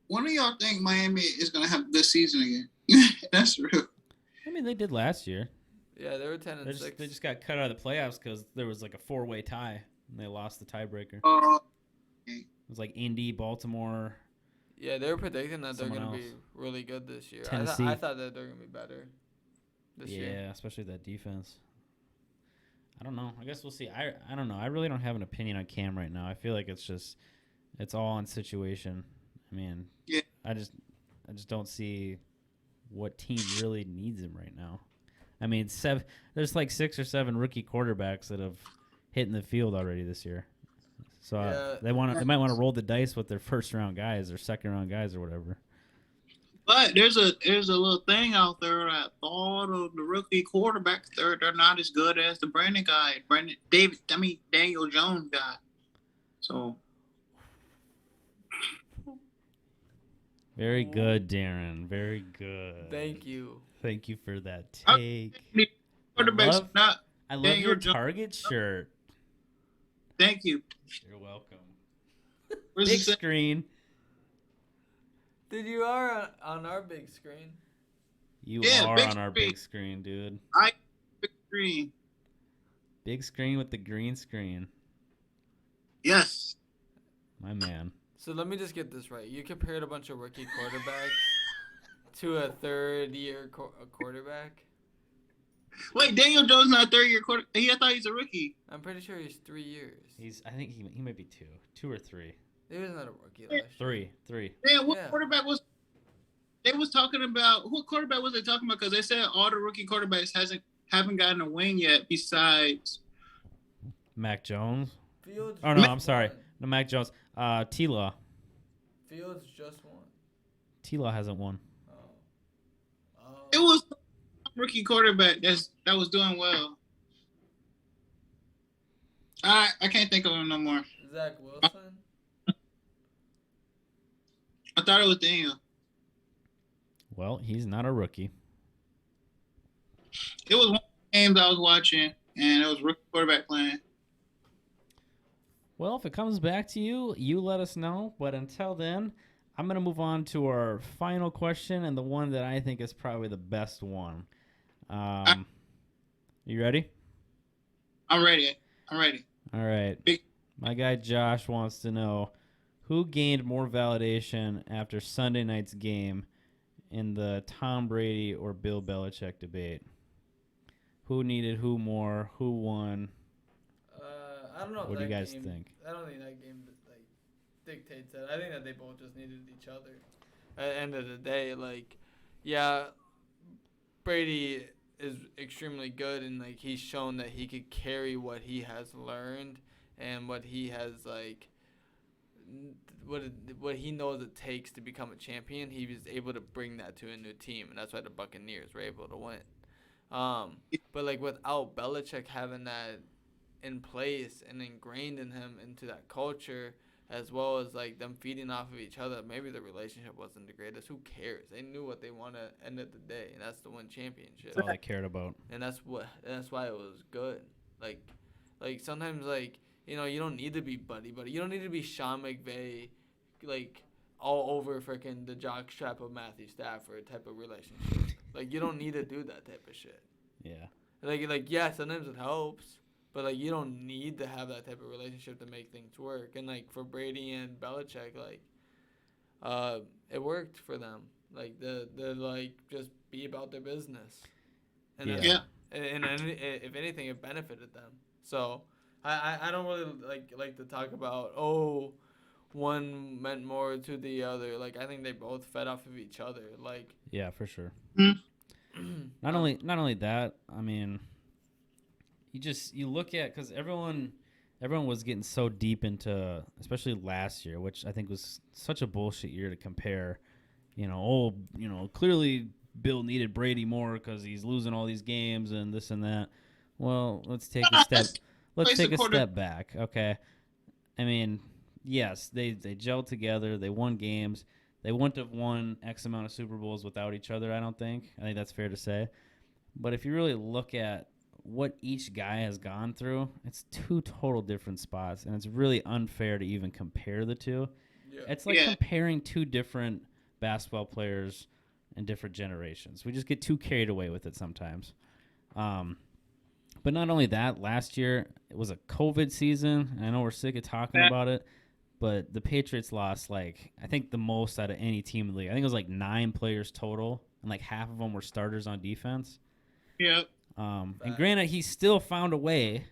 When do y'all think Miami is gonna have a good season again? That's real. I mean, they did last year. yeah, they were 10-6. They just got cut out of the playoffs because there was like a 4-way tie, and they lost the tiebreaker. Uh, It was like Indy, Baltimore, Yeah, they're predicting that they're Someone going to else. be really good this year. Tennessee. I thought that they're going to be better this Yeah, year. especially that defense. I don't know. I guess we'll see. I don't know. I really don't have an opinion on Cam right now. I feel like it's all on situation. I mean, Yeah. I just don't see what team really needs him right now. I mean, there's like 6 or 7 rookie quarterbacks that have hit in the field already this year. So Yeah. they might want to roll the dice with their first round guys or second round guys or whatever. But there's a little thing out there that all of the rookie quarterbacks they're not as good as the Daniel Jones guy. So Very good, Darren. Very good. Thank you. Thank you for that take. quarterbacks love- not. I love Daniel your Jones- Target shirt. Thank you. You're welcome. Where's Big it say? screen. Dude, you are on our big screen. You Yeah, are big on our screen. big screen, dude. Big screen. Big screen with the green screen. Yes. My man. So let me just get this right. You compared a bunch of rookie quarterbacks to a third-year quarterback. Wait, Daniel Jones not third year quarter. I thought he's a rookie. I'm pretty sure he's 3 years. I think he might be 2 or 3. He was not a rookie last year. 3. Man, what Yeah. quarterback was? They was talking about what quarterback was they talking about? Because they said all the rookie quarterbacks haven't gotten a win yet. Besides, Mac Jones. Fields. Oh no, just I'm sorry. won. No, Mac Jones. T-Law. Fields just won. T-Law hasn't won. Oh. it was a rookie quarterback that was doing well. I can't think of him no more. Zach Wilson. I thought it was Daniel. Well, he's not a rookie. It was one of the games I was watching, and it was rookie quarterback playing. Well, if it comes back to you, you let us know. But until then, I'm going to move on to our final question and the one that I think is probably the best one. You ready? I'm ready. All right. Big- My guy Josh wants to know who gained more validation after Sunday night's game in the Tom Brady or Bill Belichick debate. Who needed who more? Who won? I don't know. If What do you that guys game- think? I don't think that game like dictates that. I think that they both just needed each other. At the end of the day, like, yeah, Brady is extremely good, and like he's shown that he could carry what he has learned and what he has like what he knows it takes to become a champion. He was able to bring that to a new team, and that's why the Buccaneers were able to win. But like without Belichick having that in place and ingrained in him into that culture, as well as like them feeding off of each other, maybe the relationship wasn't the greatest. Who cares? They knew what they wanted at the end of the day, and that's to win championship. That's all I cared about. And that's why it was good. Like sometimes like you don't need to be buddy. You don't need to be Sean McVay, like all over freaking the jockstrap of Matthew Stafford type of relationship. Like you don't need to do that type of shit. Yeah. Like yeah, sometimes it helps, but like you don't need to have that type of relationship to make things work. And like for Brady and Belichick, like it worked for them. Like the like just be about their business. And that's- Yeah. and if anything, it benefited them. So I don't really like to talk about one meant more to the other. Like I think they both fed off of each other. Like Yeah, for sure. Mhm. Not only that, I mean, you look at, because everyone was getting so deep into, especially last year, which I think was such a bullshit year to compare. Clearly Bill needed Brady more because he's losing all these games and this and that. Well, let's take a step. Let's take a step back, okay? I mean, yes, they gelled together. They won games. They wouldn't have won X amount of Super Bowls without each other, I don't think. I think that's fair to say. But if you really look at what each guy has gone through, it's 2 total different spots, and it's really unfair to even compare the two. yeah. It's like Yeah. comparing 2 different basketball players in different generations. We just get too carried away with it sometimes. But not only that, last year it was a COVID season. I know we're sick of talking about it, but the Patriots lost like I think the most out of any team in the league. I think it was like 9 players total, and like half of them were starters on defense. Yeah. And granted, he still found a way.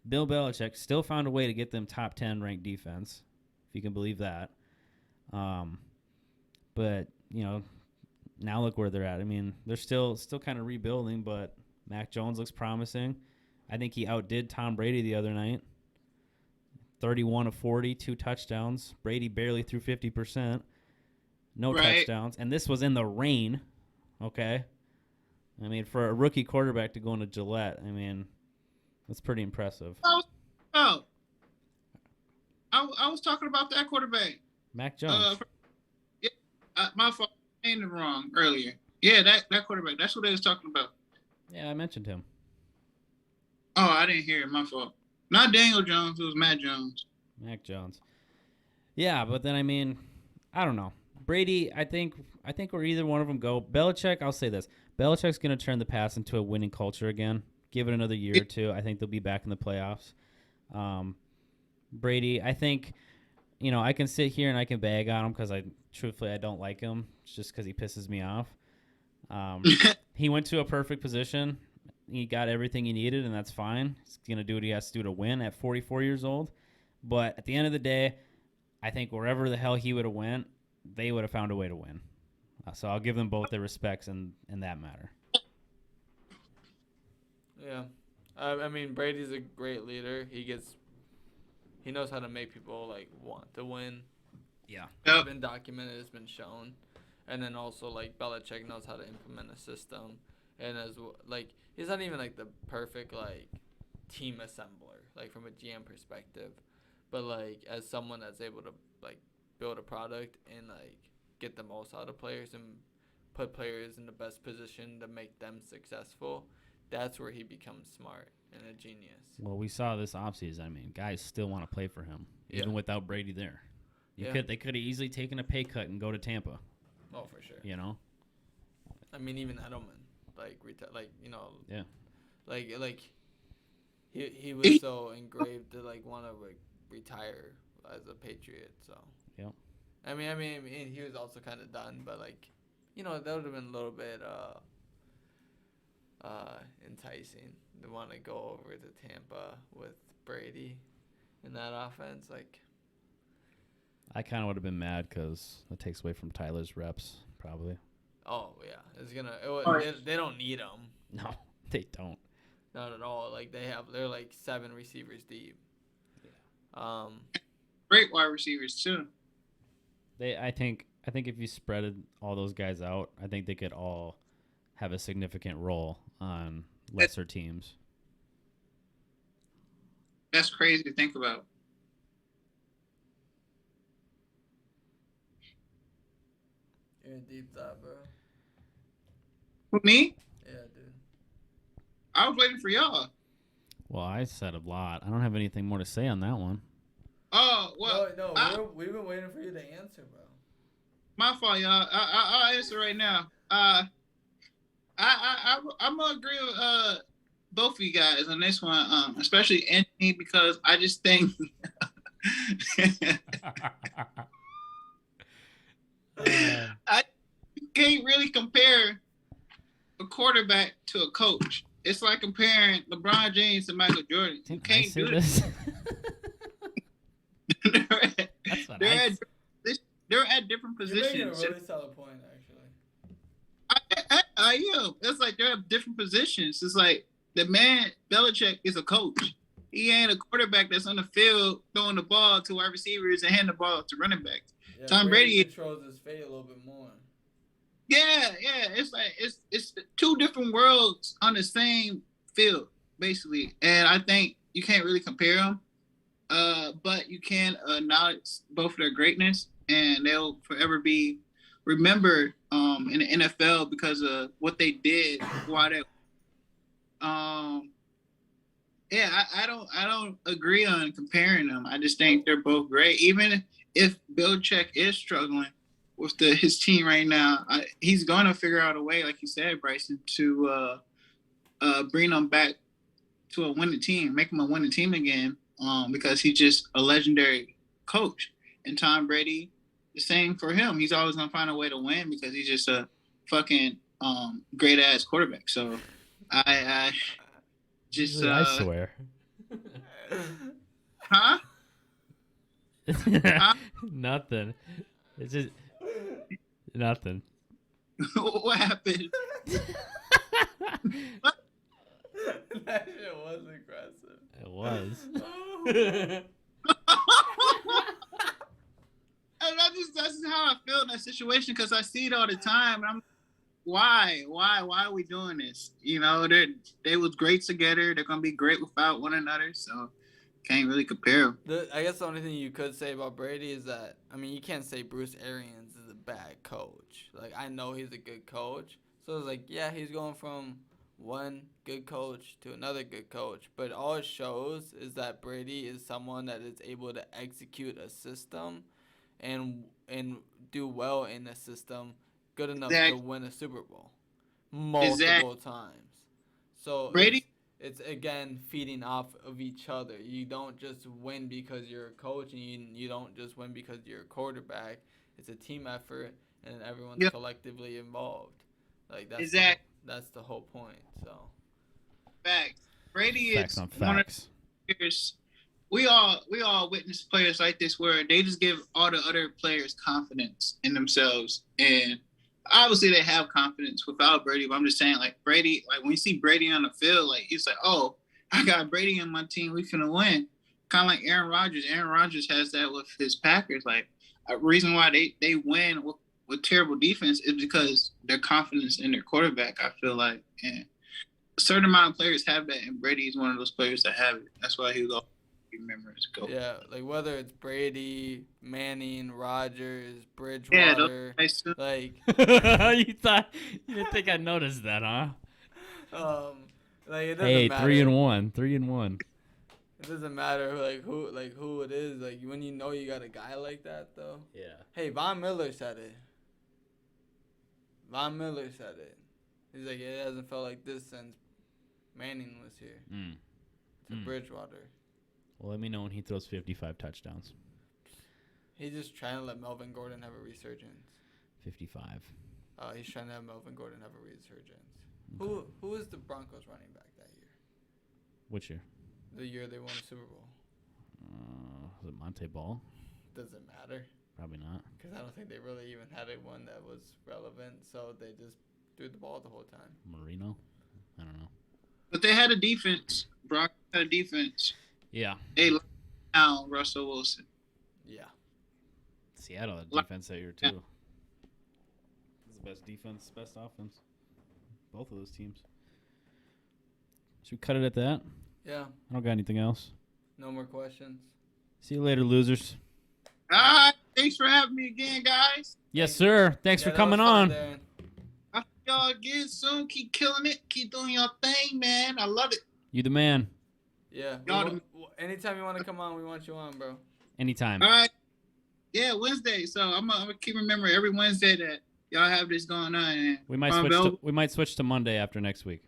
Bill Belichick still found a way to get them top 10 ranked defense, if you can believe that. But you know, now look where they're at. I mean, they're still kind of rebuilding, but Mac Jones looks promising. I think he outdid Tom Brady the other night. 31 of 40, 2 touchdowns. Brady barely threw 50%. No touchdowns. And this was in the rain, okay? I mean, for a rookie quarterback to go into Gillette, I mean, that's pretty impressive. I was talking about that quarterback. Mac Jones. My fault. I named him wrong earlier. Yeah, that quarterback. That's what they was talking about. Yeah, I mentioned him. Oh, I didn't hear it. My fault. Not Daniel Jones. It was Matt Jones. Mac Jones. Yeah, but then, I mean, I don't know. Brady, I think where either one of them go. Belichick, I'll say this. Belichick's going to turn the pass into a winning culture again. Give it another year or two. I think they'll be back in the playoffs. Brady, I think, you know, I can sit here and I can bag on him because truthfully, I don't like him. It's just because he pisses me off. He went to a perfect position. He got everything he needed, and that's fine. He's going to do what he has to do to win at 44 years old. But at the end of the day, I think wherever the hell he would have went, they would have found a way to win. So I'll give them both their respects in that matter. Yeah. I mean, Brady's a great leader. He knows how to make people, like, want to win. Yeah. It's been documented. It's been shown. And then also, like, Belichick knows how to implement a system. And like, he's not even, like, the perfect, like, team assembler, like, from a GM perspective. But, like, as someone that's able to, like, build a product and, like, get the most out of players and put players in the best position to make them successful, that's where he becomes smart and a genius. Well, we saw this offseason. I mean, guys still want to play for him, even without Brady there. They could have easily taken a pay cut and go to Tampa. Oh, for sure. You know? I mean, even Edelman, you know. Yeah. Like he was so engraved to, like, want to, like, retire as a Patriot, so. Yep. I mean, he was also kind of done, but, like, you know, that would have been a little bit enticing to want to go over to Tampa with Brady in that offense. Like, I kind of would have been mad because it takes away from Tyler's reps, probably. oh yeah, they don't need him. No, they don't. Not at all. Like, they're like 7 receivers deep. Yeah. Great wide receivers too. I think if you spread all those guys out, I think they could all have a significant role on lesser teams. That's crazy to think about. You're in deep thought, bro. For me? Yeah, dude. I was waiting for y'all. Well, I said a lot. I don't have anything more to say on that one. Oh, well. No, we've been waiting for you to answer, bro. My fault, y'all. I'll answer right now. I'm gonna agree with both of you guys on this one, especially Anthony, because I just think I can't really compare a quarterback to a coach. It's like comparing LeBron James to Michael Jordan. You can't do this. They're at different positions. You're making a really solid point, actually. I am. It's like they're at different positions. It's like the man, Belichick, is a coach. He ain't a quarterback that's on the field throwing the ball to wide receivers and handing the ball to running backs. Yeah, Tom Brady controls his fate a little bit more. Yeah. It's like it's 2 different worlds on the same field, basically. And I think you can't really compare them. But you can acknowledge both of their greatness, and they'll forever be remembered in the NFL because of what they did while they. I don't agree on comparing them. I just think they're both great. Even if Belichick is struggling with his team right now, he's going to figure out a way, like you said, Bryson, to bring them back to a winning team, make them a winning team again. Because he's just a legendary coach. and Tom Brady, the same for him. He's always gonna find a way to win because he's just a fucking great ass quarterback. So I just Usually I swear. huh? Nothing. It's just nothing. What happened? That shit was aggressive. It was. And that's how I feel in that situation because I see it all the time. And I'm why are we doing this? You know, they was great together. They're gonna be great without one another. So can't really compare them. I guess the only thing you could say about Brady is that, I mean, you can't say Bruce Arians is a bad coach. Like, I know he's a good coach. So it's like, yeah, he's going from one good coach to another good coach. But all it shows is that Brady is someone that is able to execute a system and do well in a system good enough to win a Super Bowl multiple times. So Brady. It's again feeding off of each other. You don't just win because you're a coach, and you don't just win because you're a quarterback. It's a team effort, and everyone's collectively involved. Like that's the whole point. So Facts. Brady Facts is on one of facts. the players. We all witness players like this where they just give all the other players confidence in themselves, and obviously they have confidence without Brady. But I'm just saying, like Brady, like when you see Brady on the field, like it's like, oh, I got Brady on my team, we finna win. Kind of like Aaron Rodgers. Aaron Rodgers has that with his Packers. Like a reason why they win with terrible defense is because their confidence in their quarterback. I feel like, and a certain amount of players have that, and Brady is one of those players that have it. That's why he will remember his goal. yeah, like whether it's Brady, Manning, Rodgers, Bridgewater, like you didn't think I noticed that, huh? like it doesn't matter. 3-1. It doesn't matter who it is. Like when you know you got a guy like that though. Yeah. Hey, Von Miller said it. He's like, it hasn't felt like this since Manning was here. To Bridgewater. Well, let me know when he throws 55 touchdowns. He's just trying to let Melvin Gordon have a resurgence. 55. He's trying to have Melvin Gordon have a resurgence. Okay. Who was the Broncos running back that year? Which year? The year they won the Super Bowl. Was it Monte Ball? Doesn't matter. Probably not. Because I don't think they really even had one that was relevant, so they just threw the ball the whole time. Marino? I don't know. But they had a defense. Brock had a defense. Yeah. They let down Russell Wilson. Yeah. Seattle had defense that year, too. It's the best defense, best offense. Both of those teams. Should we cut it at that? Yeah. I don't got anything else. No more questions. See you later, losers. All right. Thanks for having me again, guys. Yes, sir. Thanks for coming on. Darren. I'll see y'all again soon. Keep killing it. Keep doing your thing, man. I love it. You the man. Yeah. Anytime you want to come on, we want you on, bro. Anytime. All right. Yeah, Wednesday. So I'm gonna keep remembering every Wednesday that y'all have this going on. And We might switch to Monday after next week.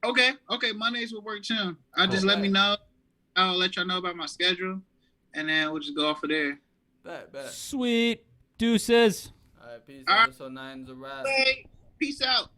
Okay. Mondays will work too. Just let me know. I'll let y'all know about my schedule, and then we'll just go off of there. Bet. Sweet. Deuces. All right, peace. All right. Episode 9's a wrap. Hey, peace out.